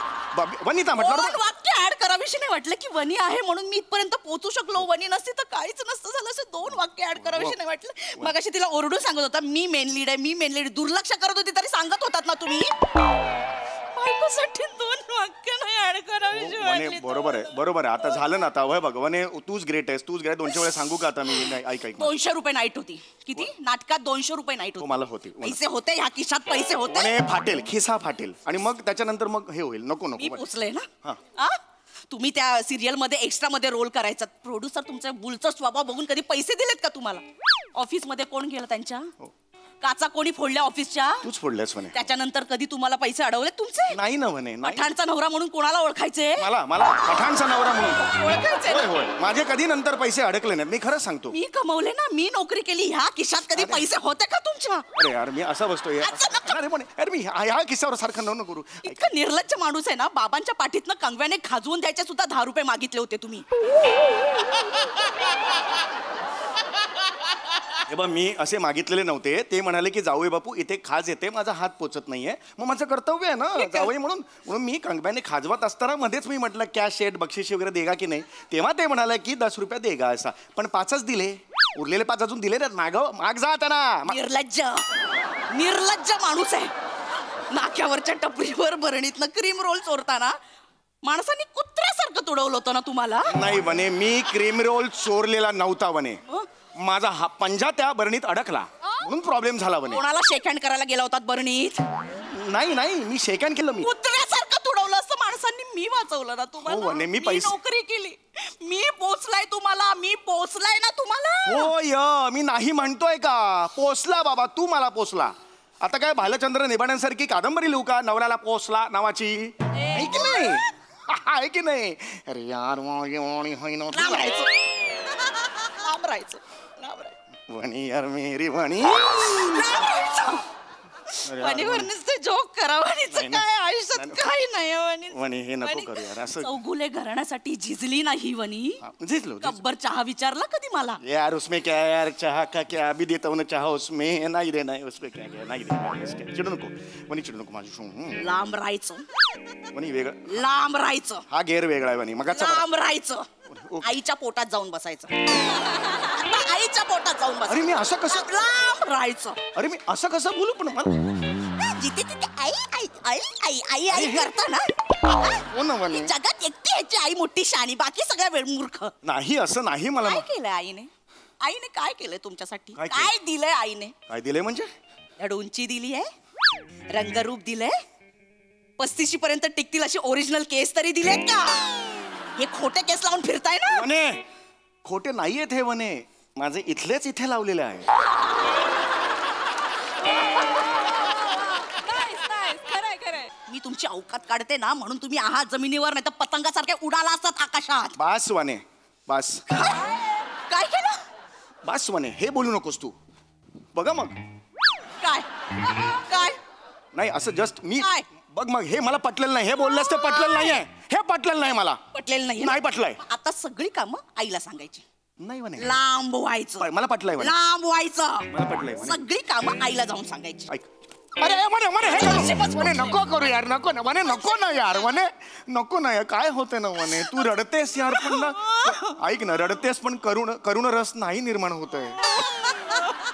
I: वनिता म्हटलं
K: दोन वाक्य ऍड करावीशी नाही वाटलं की वनी आहे म्हणून मी इथपर्यंत पोहोचू शकलो. वनी नसती तर काहीच नसतं झालं. असं 2 वाक्य ऍड करावीशी नाही वाटलं. मग अशी तिला ओरडून सांगत होता मी मेन लीड आहे दुर्लक्ष करत होती तरी सांगत होतात ना तुम्ही. बायकोसाठी 2 वाक्य नाही ऍड करावीशी वाटली.
I: बरोबर आहे आता झालं ना आता बघ वने तूच ग्रेट 200 वेळा सांगू का आता मी ऐक
K: 200 रुपये नाईट होती. किती नाटकात 200 रुपये नाईट होती.
I: मला होती
K: पैसे होते ह्या खिशात पैसे होते.
I: फाटेल खिसा फाटेल आणि मग त्याच्यानंतर मग हे होईल नको
K: मी पोचले ना.
I: हा
K: तुम्ही त्या सिरियल मध्ये एक्स्ट्रा मध्ये रोल करायचा. प्रोड्युसर तुमच्या बुलचा स्वभाव बघून कधी पैसे दिलेत का तुम्हाला? ऑफिस मध्ये कोण गेलं त्यांच्या? काचा कोणी फोडल्या ऑफिसच्या?
I: तूच फोडल्यास म्हणे.
K: त्याच्यानंतर कधी तुम्हाला पैसे अडवले तुमचे?
I: नाही ना म्हणे.
K: पठाणचा नवरा म्हणून कोणाला ओळखायचे?
I: मला पठाणचा नवरा म्हणून
K: ओळखायचे.
I: होय माझे कधी नंतर पैसे अडकले नाहीत मी खरंच सांगतो.
K: मी कमवले ना मी नोकरी केली. ह्या खिशात कधी पैसे होते का तुमच्या?
I: अरे यार मी असा बसतोय अरे मी ह्या खिशावर सारखं नको करू.
K: इतकं निर्लज्ज माणूस आहे ना. बाबांच्या पाठीतनं कंगव्याने खाजवून द्यायचे सुद्धा 10 रुपये मागितले होते तुम्ही.
I: हे बघ मी असे मागितलेले नव्हते. ते म्हणाले की जावई बापू इथे खाज येते माझा हात पोचत नाहीये मग माझं कर्तव्य आहे ना जावई म्हणून मी कंगव्याने खाजवत असताना मध्येच मी म्हटलं कॅश शेट बक्षीस वगैरे देगा की नाही तेव्हा ते म्हणाले की 10 रुपये देगा असा पण 5च दिले उरलेले 5 अजून दिले माग जा त्यांना.
K: निर्लज्ज माणूस आहे. नाक्यावरच्या टपरीवर भरणीतनं क्रीम रोल चोरताना माणसांनी कुत्र्यासारखं तुडवलं होतं ना तुम्हाला.
I: नाही बने मी क्रीम रोल चोरलेला नव्हता बने माझा हा पंजा त्या बरणीत अडकला म्हणून प्रॉब्लेम झाला बने.
K: कोणाला शेक हँड करायला गेला होता बरणीत?
I: नाही मी शेक हँड केलं. मी
K: कुत्र्यासारखं तुडवलं असतं माणसांनी. मी वाचवलं ना तुम्हाला.
I: मी
K: नोकरी केली. मी पोचलाय ना तुम्हाला.
I: हो मी नाही म्हणतोय का पोचला बाबा तू मला पोचला. आता काय भालचंद्र निबाण्यांसारखी कादंबरी लिहू का नवऱ्याला पोचला नावाची आहे की नाही आहे की नाही. अरे यार वणी यार मेरी वणी
K: वणीवर नुसते जोक करा. वणीचं काय आयुष्यात काही नाही.
I: वणी हे नको करू यार असं.
K: चौगुले घराण्यासाठी झिजली नाही वणी.
I: झिजलो
K: गब्बर चहा विचारला कधी मला?
I: यार उसमें क्या है यार चाह का क्या अभी देता हूँ ना चाह उसमें नहीं देना है उसमें क्या क्या नहीं देना. चिडू नको वणी चिडू नको माझी.
K: लांब राहायचं
I: वणी वेगळं
K: लांब राहायचं.
I: हा गेर वेगळा आहे वणी मग
K: लांब राहायचं. आईच्या पोटात जाऊन बसायचं. आईच्या पोटात जाऊन बसायचं.
I: अरे मी असं कसं
K: लांब राहायचं.
I: अरे मी असं कसं बोलू पण
K: जिथे तिथे आई आई आई आई आई आई करता ना.
I: हो ना वणी
K: जगात एकटी ह्याची आई मोठी शाणी बाकी सगळ्या वेळ मूर्ख.
I: नाही असं नाही मला.
K: काय केलंय आईने काय केलंय तुमच्यासाठी? काय दिलंय आईने?
I: काय दिलंय म्हणजे?
K: उंची दिली आहे रंगरूप दिलंय 35 पर्यंत टिकतील अशी ओरिजिनल केस तरी दिलेत का? हे खोटे केस लावून फिरताय ना.
I: वने खोटे नाहीयेत हे वने माझे इथलेच इथे लावलेले आहे.
K: मी तुमची औकात काढते ना म्हणून तुम्ही आहात जमिनीवर नाही तर पतंगासारखे उडाला असतात आकाशात.
I: बास वने बास.
K: काय केलं?
I: बास वने हे बोलू नकोस तू. बघा मग
K: काय काय
I: नाही असं जस्ट मी बघ मग हे मला पटलेलं नाही. हे बोललंस ते पटलेलं नाहीये. हे पटलेलं नाही मला.
K: पटलेलं नाही.
I: नाही पटलंय.
K: आता सगळी कामं आईला सांगायची.
I: नाही म्हणे.
K: लांब व्हायचं.
I: मला पटलंय म्हणे.
K: लांब व्हायचं.
I: मला पटलंय म्हणे.
K: सगळी कामं आईला जाऊन सांगायची.
I: ऐक. अरे म्हणे म्हणे हे करू. म्हणे नको करू यार. नको ना म्हणे. नको ना यार म्हणे. नको ना यार. काय होते ना म्हणे. तू रडतेस यार पण ना. ऐक ना रडतेस पण करुण रस नाही निर्माण होत आहे.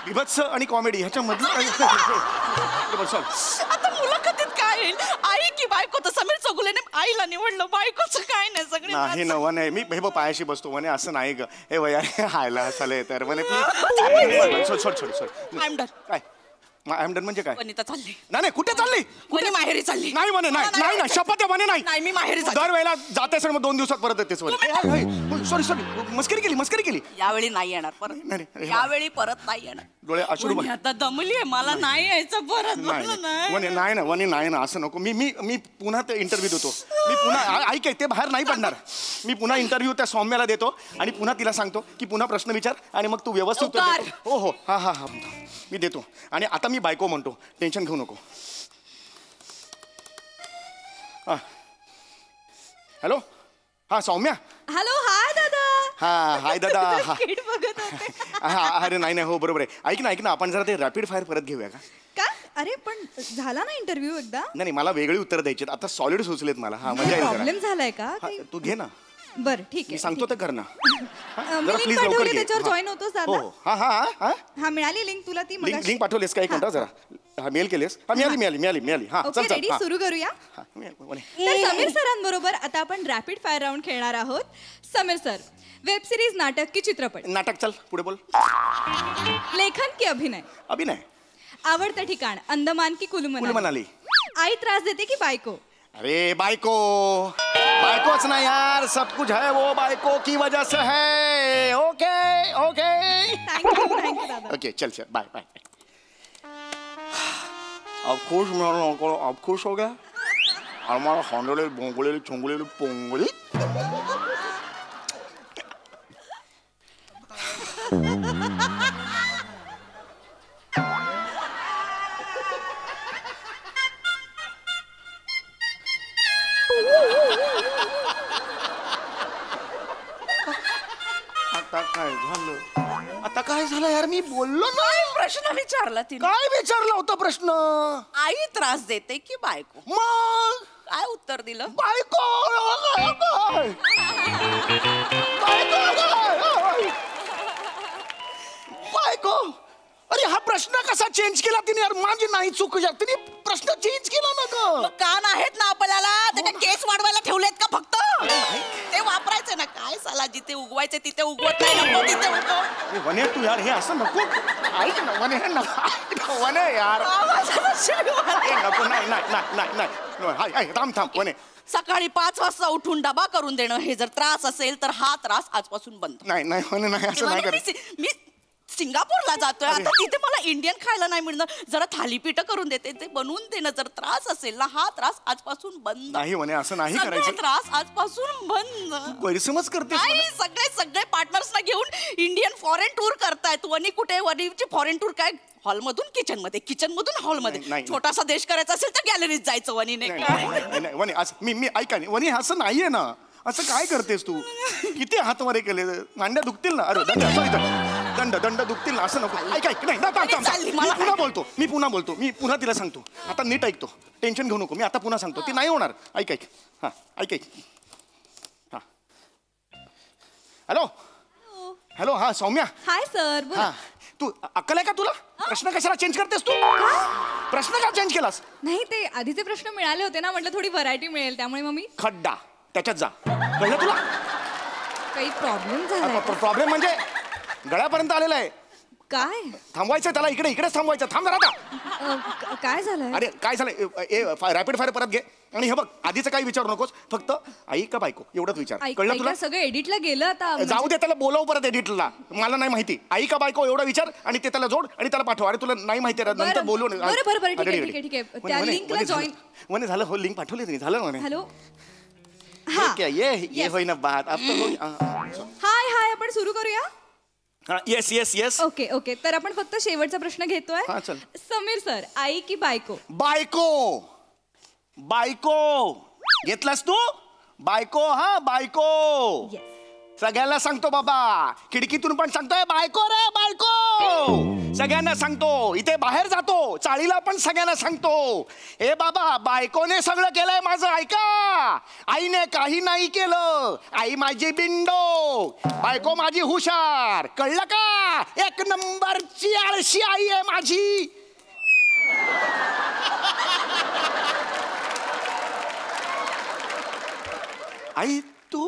I: विभत्स आणि कॉमेडी ह्याच्या मधलं
K: आता मुलाखतीत काय येईल? आई की बायको? तर समीर चौगुलेने आईला निवडलं. बायकोचं काय नाही. सगळे
I: नाही न म्हणे. मी हे पायाशी बसतो म्हणे. असं नाही ग. हे वया हायला हसायला तर म्हणे सोड सोड सोड सोड.
K: I am done.
I: काय आय एम डन म्हणजे काय?
K: वनिता चालली.
I: नाही कुठे चालली?
K: वनी माहेरी चालली.
I: नाही म्हणे. नाही नाही शपथ आहे म्हणे. नाही
K: मी माहेरी चालली.
I: दरवेळेला जातेस मग 2 दिवसात परत येतेस म्हणे. सॉरी सॉरी मस्करी केली.
K: यावेळी नाही येणार परत. यावेळी परत नाही येणार.
I: डोळे अश्रू.
K: आता दमलीये मला. नाही यायचं परत.
I: नाही ना वनी नाही ना असं नको. मी पुन्हा ते इंटरव्ह्यू देतो. मी पुन्हा ऐक ते बाहेर नाही पडणार. मी पुन्हा इंटरव्ह्यू त्या सौम्याला देतो आणि पुन्हा तिला सांगतो की पुन्हा प्रश्न विचार आणि मग तू व्यवस्थित हो हा मी देतो. आणि आता मी बायको म्हणतो. टेन्शन घेऊ नको. हॅलो हा सौम्या.
J: हॅलो हाय दादा.
I: हा हाय दादा.
J: बघत होते.
I: हा अरे नाही हो बरोबर आहे. ऐक ना आपण जरा ते रॅपिड फायर परत घेऊया का?
J: अरे पण झाला ना इंटरव्ह्यू एकदा.
I: नाही मला वेगळी उत्तर द्यायची. आता सॉलिड सुचलेत मला. हा मजा येईल.
J: प्रॉब्लेम झालाय का?
I: तू घे ना.
J: बरं ठीक आहे.
I: मी सांगतो ते कर ना.
J: प्लीज लवकर त्याच्यावर जॉईन होतोस दादा.
I: हा
J: मिळाली लिंक तुला ती मगाशी.
I: लिंक पाठवलीस का? एक मिनिट जरा. हा मेल केलीस? हा मिळाली. हा
J: ओके रेडी सुरू करूया. तर समीर सरांबरोबर आता आपण रॅपिड फायर राऊंड खेळणार आहोत. समीर सर वेब सिरीज, नाटक की चित्रपट?
I: नाटक. चल पुढे बोल.
J: लेखन की अभिनय?
I: अभिनय.
J: आवडतं ठिकाण अंदमान की कुलू
I: मनाली?
J: आई त्रास देते की बायको?
I: अरे बायकोच ना यार. सब कुछ है वो बायको की वजह से है. ओके
J: थँक्यू दादा.
I: ओके चल बाय. अब खुश हो गया. हमारा हॉन्डोले बोंगोले चोंगोले पोंगोले. आता काय झालं यार? मी बोललो नाही.
K: प्रश्न विचारला तिने.
I: काय विचारला होता प्रश्न?
K: आई त्रास देते की बायको?
I: मग
K: काय उत्तर दिलं?
I: बायको. अरे हा प्रश्न कसा चेंज केला तिने यार? माझी नाही चूक. तिने प्रश्न चेंज केला ना ग.
K: कान आहेत ना आपल्याला. त्याच्या केस वाढवायला ठेवलेत का फक्त? ते वापरायचे ना. काय साला जिथे उगवायचे तिथे उगवत नाही. नको तिथे उगव.
I: वने तू यार हे असं नको. ऐक ना वने यार. नको नाही. थांब वने.
K: सकाळी 5 वाजता उठून डबा करून देणं हे जर त्रास असेल तर हा त्रास आजपासून बंद.
I: नाही वने नाही असं नाही करत.
K: मी सिंगापूरला जातोय आता. तिथे मला इंडियन खायला नाही मिळणार. जरा थालीपीठ करून देते. ते बनवून देणं जर त्रास असेल ना हा त्रास आजपासून बंद.
I: नाही म्हणे असं नाही करायचं.
K: त्रास आजपासून बंद.
I: गैरसमज करते.
K: सगळे पार्टनर्सना घेऊन इंडियन फॉरेन टूर करतायत. वनी कुठे? वनीची फॉरेन टूर काय? हॉलमधून किचनमध्ये, किचनमधून हॉलमध्ये. छोटासा देश करायचा असेल तर गॅलरीत जायचं वनीने.
I: वनी मी ऐका नाही वनी असं नाहीये ना. असं काय करतेस तू? किती हात वरे केले? मांड्या दुखतील ना. अरे दंड दुखतील ना. असं नको. ऐक नाही. मी पुन्हा बोलतो. मी पुन्हा तिला सांगतो. आता नीट ऐकतो. टेन्शन घेऊ नको. मी आता पुन्हा सांगतो. ती नाही होणार. ऐक हा हा हॅलो हा सौम्या.
J: Hi sir.
I: हा तू अक्कल आहे का तुला? प्रश्न कशाला चेंज करतेस तू? प्रश्न का चेंज केलास?
J: नाही ते आधीचे प्रश्न मिळाले होते ना. म्हटलं थोडी व्हरायटी मिळेल त्यामुळे मग मी
I: खड्डा त्याच्यात जा. कळलं तुला?
J: काही प्रॉब्लेम झाला?
I: प्रॉब्लेम म्हणजे गळ्यापर्यंत आलेला आहे.
J: काय
I: थांबवायचं त्याला? इकडेच थांबवायचं. थांब जरा.
J: काय झालं?
I: अरे काय झालं? रॅपिड फायर परत घे. आणि हे बघ आधीचं काही विचारू नकोस. फक्त आई का बायको एवढंच विचार. कळलं तुला?
J: सगळं एडिटला गेलं आता.
I: जाऊ दे त्याला. बोलाव परत एडिटला. मला नाही माहिती. आई का बायको एवढा विचार आणि ते त्याला जोड आणि त्याला पाठव. अरे तुला नाही माहिती नंतर बोलू.
J: बरं ठीक आहे. त्या लिंकला जॉईन.
I: म्हणे झालं. हो लिंक पाठवली तुम्ही. झालं म्हणे.
J: हॅलो
I: ये होई ना बात.
J: हाय आपण सुरू करूया.
I: येस
J: ओके तर आपण फक्त शेवटचा प्रश्न घेतोय. समीर सर आई की बायको?
I: बायको. बायको घेतलास तू? बायको, हा बायको. सगळ्यांना सांगतो बाबा, खिडकीतून पण सांगतोय बायको रे बायको. सगळ्यांना सांगतो, इथे बाहेर जातो चाळीला पण सगळ्यांना सांगतो, ए बाबा बायकोने सगळं केलंय माझं ऐका. आईने काही नाही केलं, आई माझी बिंडो, बायको माझी हुशार, कळलं का? एक नंबरची आळशी आई आहे माझी. आई तू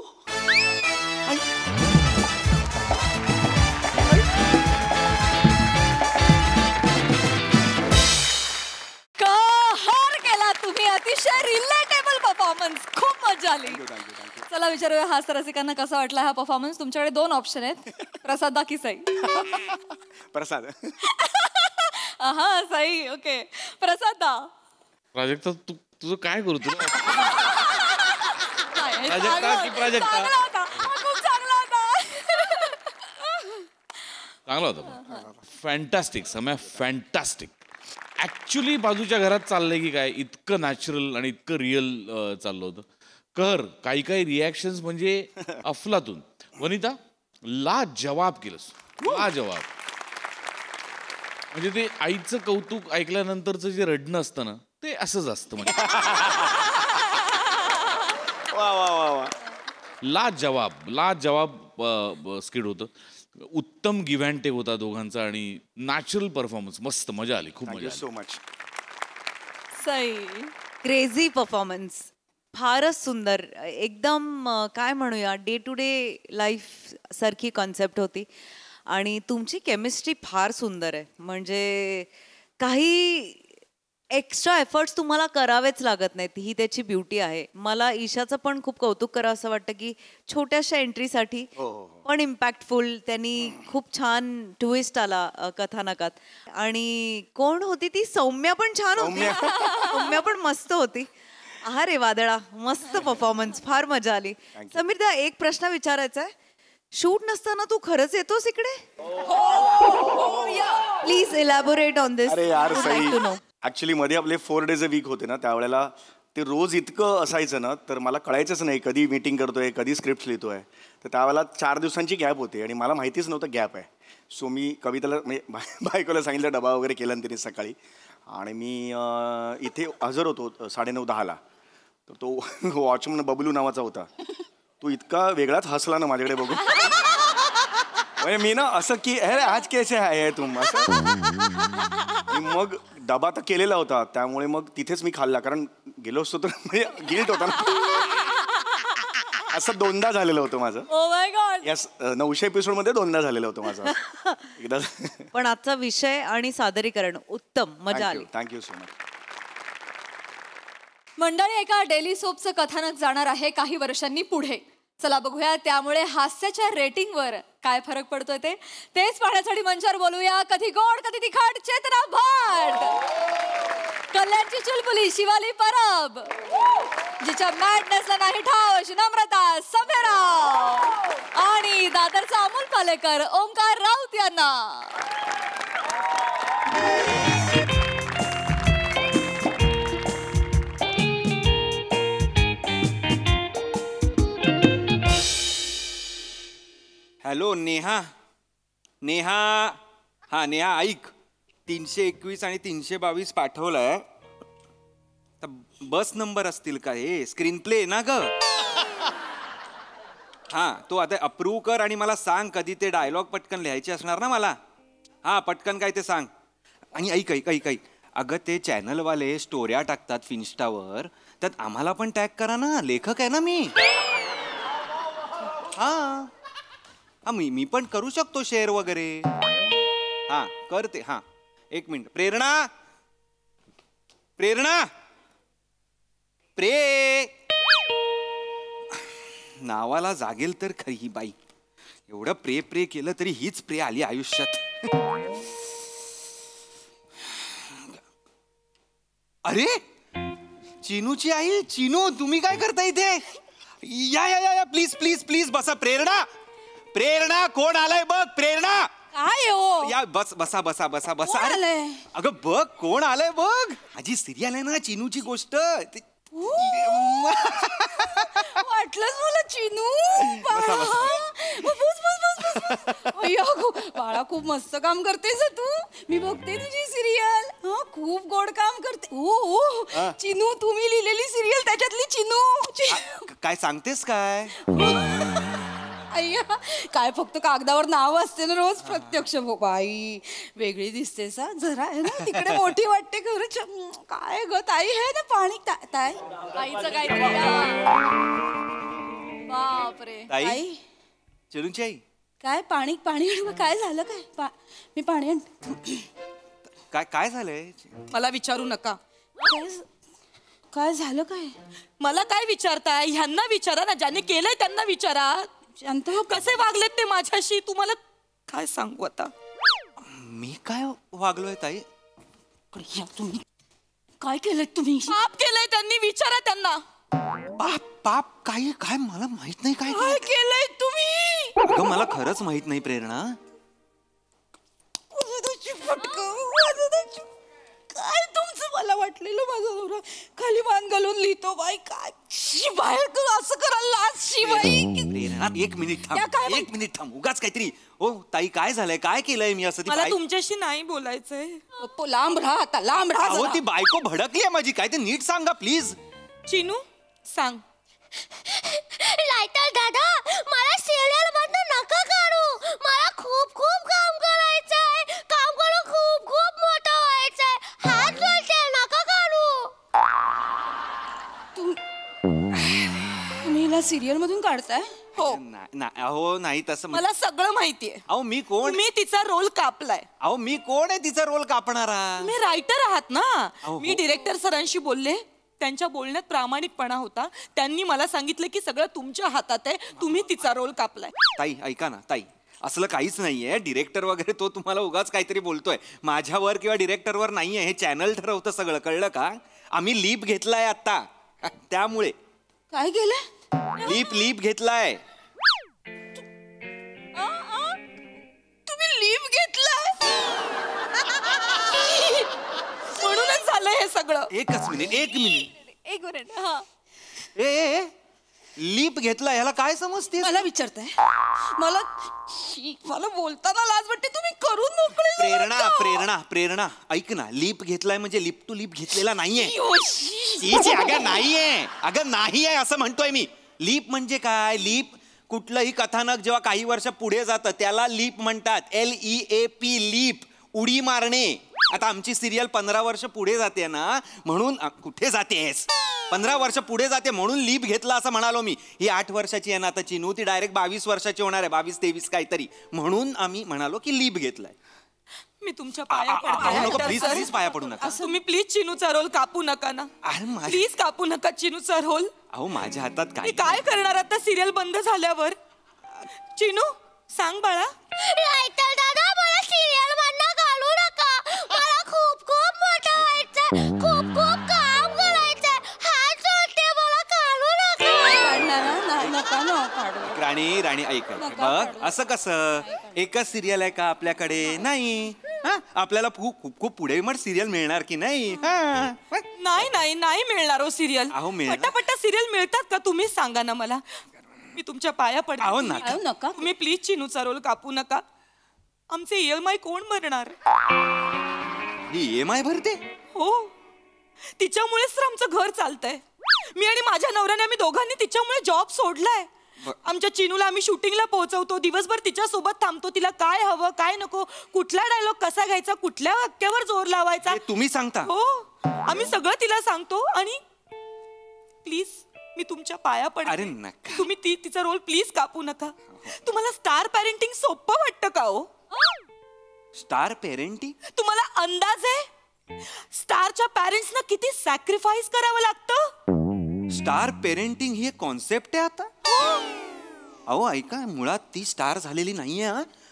A: कहर केला तुम्ही. अतिशय रिलेटेबल परफॉर्मन्स. खूप मजा आली. चला विचारूया हास्य रसिकांना कसा वाटला हा परफॉर्मन्स. तुमच्याकडे 2 ऑप्शन आहेत, प्रसादा की सई.
I: प्रसाद.
A: हा सई. ओके प्रसादा.
G: प्राजक्ता तुझं काय करू तुला?
A: चांगला होता.
G: चांगला होता. फॅन्टॅस्टिक समय, फॅन्टॅस्टिक. ऍक्च्युली बाजूच्या घरात चाललंय की काय, इतकं नॅचरल आणि इतकं रिअल चाललं होतं. कर काही काही रिॲक्शन्स म्हणजे अफलातून. वनिता ला जवाब केलंस, ला जवाब. म्हणजे ते आईचं कौतुक ऐकल्यानंतरचं जे रडणं असतं ना, ते असंच असतं. म्हणजे
I: वा वा वा वा.
G: ला जवाब स्किड होतं. उत्तम गिव्ह अँड टेक होता दोघांचा आणि नॅचरल परफॉर्मन्स. मस्त मजा आली, खूप मजा आली.
I: So much.
A: Sai.
H: Crazy performance. फारच सुंदर. एकदम काय म्हणूया, डे टू डे लाईफ सारखी कॉन्सेप्ट होती आणि तुमची केमिस्ट्री फार सुंदर आहे. म्हणजे काही एक्स्ट्रा एफर्ट्स तुम्हाला करावेच लागत नाहीत, ही त्याची ब्युटी आहे. मला ईशाचं पण खूप कौतुक करावं असं वाटतं की छोट्याशा एंट्रीसाठी पण इम्पॅक्टफुल. त्यांनी खूप छान ट्विस्ट आला कथानकात. आणि कोण होती ती? सौम्या पण छान होती. सौम्या पण मस्त होती. अरे वादळा, मस्त परफॉर्मन्स, फार मजा आली. समीर, एक प्रश्न विचारायचा आहे. शूट नसताना तू खरंच येतोस इकडे? प्लीज इलॅबोरेट ऑन दिस.
I: अरे यार सई, ऍक्च्युली मध्ये आपले 4 days a week होते ना, त्यावेळेला ते रोज इतकं असायचं ना, तर मला कळायचंच नाही कधी मीटिंग करतोय, कधी स्क्रिप्ट लिहितोय. तर त्यावेळेला 4 दिवसांची गॅप होती आणि मला माहितीच नव्हतं गॅप आहे. सो मी कविताला म्हणजे बायकोला सांगितलं, डबा वगैरे केला तिने सकाळी, आणि मी इथे हजर होतो 9:30-10ला. तर तो वॉचमन बबलू नावाचा होता. तो इतका वेगळाच हसला ना माझ्याकडे बघून. म्हणजे मी ना असं की अरे आज कैसे आहे तुम असं. मग डबा तर केलेला होता, त्यामुळे मग तिथेच मी खाल्ला, कारण गेलो असतो तर म्हणजे गिल्ट होता ना. असं 2दा झालेलं होतं माझं.
A: Oh my God.
I: यस, 900 एपिसोडमध्ये 2दा झालेलं होतं माझं. एकदा.
H: पण आजचा विषय आणि सादरीकरण उत्तम, मजा आली.
I: Thank you so much.
A: मंडळी, एका डेली सोपचं कथानक जाणार आहे काही वर्षांनी पुढे. चला बघूया त्यामुळे हास्याच्या रेटिंगवर काय फरक पडतोय तेच पाहण्यासाठी मंचावर बोलूया कधी गोड कधी तिखट चेतना भाट, कल्याणची चुलबुली शिवाली परब, जिच्या मॅडनेसला नाही ठाव अशी नम्रता समेराव, आणि दादरचा अमोल पालेकर ओंकार राऊत यांना.
L: हॅलो नेहा. नेहा, हां नेहा ऐक, 321 आणि 322 पाठवलाय. बस नंबर असतील का हे? स्क्रीन प्ले ना ग. हां तो आता अप्रूव्ह कर आणि मला सांग कधी ते डायलॉग पटकन लिहायचे असणार ना मला. हां पटकन काय ते सांग. आणि ऐक ऐक ऐक ऐक अगं ते चॅनलवाले स्टोऱ्या टाकतात फिन्स्टावर, त्यात आम्हाला पण टॅग करा ना, लेखक आहे ना मी. हां हां मी पण करू शकतो शेअर वगैरे. हां करते. हां एक मिनिट. प्रेरणा प्रेरणा प्रे नावाला जागेल तर खरी ही बाई. एवढं प्रे प्रे केलं तरी हीच प्रे आली आयुष्यात. अरे चिनूची आई. चिनू तुम्ही काय करता इथे? या या या प्लीज प्लीज प्लीज बसा. प्रेरणा प्रेरणा कोण आलाय बघ. प्रेरणा
K: काय हो?
L: या बस बसा बसा बसा बसा. अगं बघ कोण आलंय बघ. माझी सिरियल आहे ना चिनूची गोष्ट,
K: वाटलंच मला चिनू बाळा खूप मस्त काम करतेस तू. मी बघते तुझी सिरियल. खूप गोड काम करते. ओ चिनू, तुम्ही लिहिलेली सिरियल त्याच्यातली चिनू.
L: काय सांगतेस काय?
K: अय्या, काय फक्त कागदावर नाव असते ना रोज, प्रत्यक्ष बाई वेगळी दिसतेस हा जरा. आहे ना तिकडे मोठी वाटते खरंच. काय ग ताई, हे ना पाणी ताई
A: आईचं काहीतरी बापरे.
L: ताई, चिरूची आई
K: काय पाणी काय झालं काय? मी पाणी
L: काय झालंय?
K: मला विचारू नका. काय झालं काय? मला काय विचारताय? ह्यांना विचारा ना, ज्याने केलंय त्यांना विचारा. कसे वागलेत ते माझ्याशी, तुम्हाला काय सांगू आता.
L: मी काय वागलोय ताई?
K: तुम्ही काय केलंय? तुम्ही पाप केलंय त्यांनी, विचारा त्यांना.
L: पाप काय काय मला माहित नाही. काय
K: काय केलंय तुम्ही?
L: अगं मला खरंच माहित नाही प्रेरणा.
K: काय तुमचं? मला वाटलेलं माझा नवरा खाली मान घालून लिहितो. बाई काय बाहेर तू असं करायला लाज शिवाई.
L: एक मिनिट थांब. उगाच काहीतरी. ओ ताई, काय झालंय? काय केलंय मी असं?
K: मला तुमच्याशी नाही बोलायचंय. लांब राहा आता, लांब राहा.
L: अहो ती बायको भडकली आहे माझी. काय ते नीट सांगा प्लीज.
K: चिनू सांग.
M: लायटर दादा, मला सिरियल मधनं नका काढू. मला खूप खूप काम करायचंय. काम करून खूप खूप मोठं व्हायचंय. हात जोडते, नका काढू.
K: तुम्ही हिला सिरियल मधून काढताय? हो.
L: अहो नाही तसं.
K: मला सगळं माहितीये.
L: अहो मी कोण?
K: मी तिचा रोल कापलाय.
L: अहो मी कोण आहे तिचा रोल कापणारा?
K: तुम्ही रायटर आहात ना. मी डिरेक्टर सरांशी बोलले. त्यांच्या बोलण्यात प्रामाणिकपणा होता. त्यांनी मला सांगितलं की सगळं तुमच्या हातात आहे, तुम्ही तिचा रोल कापलाय.
L: ताई ऐका ना ताई, असलं काहीच नाहीये. डिरेक्टर वगैरे तो तुम्हाला उगाच काहीतरी बोलतोय. माझ्यावर किंवा डिरेक्टरवर नाहीये. हे चॅनल ठरवतं सगळं, कळलं का? आम्ही लीप घेतलाय आता, त्यामुळे.
K: काय केलं?
L: लीप घेतलाय.
K: तुम्ही लीप घेतलाय म्हणूनच झालंय हे सगळं.
L: एक मिनिट.
A: एक मिनिट.
L: ए लीप घेतला याला काय समजते?
K: मला विचारताय? मला बोलताना लाज वाटते. तुम्ही करून मोकळे.
L: प्रेरणा ऐक ना. लीप घेतलाय म्हणजे लिप टू लिप घेतलेला नाहीये. अगं नाहीये, अगं नाहीये असं म्हणतोय मी. लीप म्हणजे काय? लीप कुठलंही कथानक जेव्हा काही वर्ष पुढे जातं त्याला लीप म्हणतात. LEAP, लीप, उडी मारणे. आता आमची सिरियल 15 वर्ष पुढे जाते ना, म्हणून. कुठे जातेस? 15 वर्ष पुढे जाते म्हणून लीप घेतला असं म्हणालो मी. ही 8 वर्षाची आहे ना आता चिनू, ती डायरेक्ट 22 वर्षाची होणार आहे. 22-23 काहीतरी. म्हणून आम्ही म्हणालो की लीप घेतलाय.
K: मी तुमच्या पाया पडते.
L: प्लीज पाया पडू नका.
K: तुम्ही प्लीज चिनूचा रोल कापू नका ना. प्लीज कापू नका चिनूचा रोल.
L: अहो माझ्या हातात
K: काय करणार आता सिरियल बंद झाल्यावर? चिनू सांग बाळा.
M: लायटर दादा, मला सिरियल मधनं काढू नका. मला खूप खूप मोठं व्हायचंय. खूप खूप काम करायचंय. हात जोडते, मला काढू नका.
L: राणी ऐक. बघ असं कसं? एकच सिरियल आहे का आपल्याकडे? नाही. आपल्याला खूप खूप पुढे मग सिरियल मिळणार की नाही?
K: नाही मिळणार हो सिरियल. पटापटा सिरियल मिळतात का? तुम्ही सांगा ना मला. मी तुमच्या पाया पडते.
L: अहो नका.
K: तुम्ही प्लीज चिनूचा रोल कापू नका. आमचे EMI कोण भरणार?
L: EMI भरते?
K: हो, तिच्यामुळेच तर आमचं घर चालतंय. मी आणि माझ्या नवऱ्याने, आम्ही दोघांनी तिच्यामुळे जॉब सोडलाय. आमच्या चिनूला आम्ही शूटिंगला पोहोचवतो. दिवसभर तिच्या सोबत थांबतो. तिला काय हवं काय नको, कुठला डायलॉग कसा घ्यायचा, कुठल्या वाक्यावर जोर लावायचा,
L: तुम्ही सांगता?
K: हो, आम्ही सगळं तिला सांगतो. आणि प्लीज मी तुमच्या पाया पडते.
L: अरे नका.
K: तुम्ही तिचा रोल प्लीज कापू नका. तुम्हाला स्टार पॅरेंटिंग सोपं वाटतं का हो?
L: Star parenting? तुम्हाला
K: अंदाज आहे स्टारच्या पॅरेंट्सना किती सॅक्रिफाईस करावं लागतं?
L: स्टार पेरेंटिंग ही एक कॉन्सेप्ट आहे आता. अहो ऐका, मुळात ती स्टार झालेली नाहीये.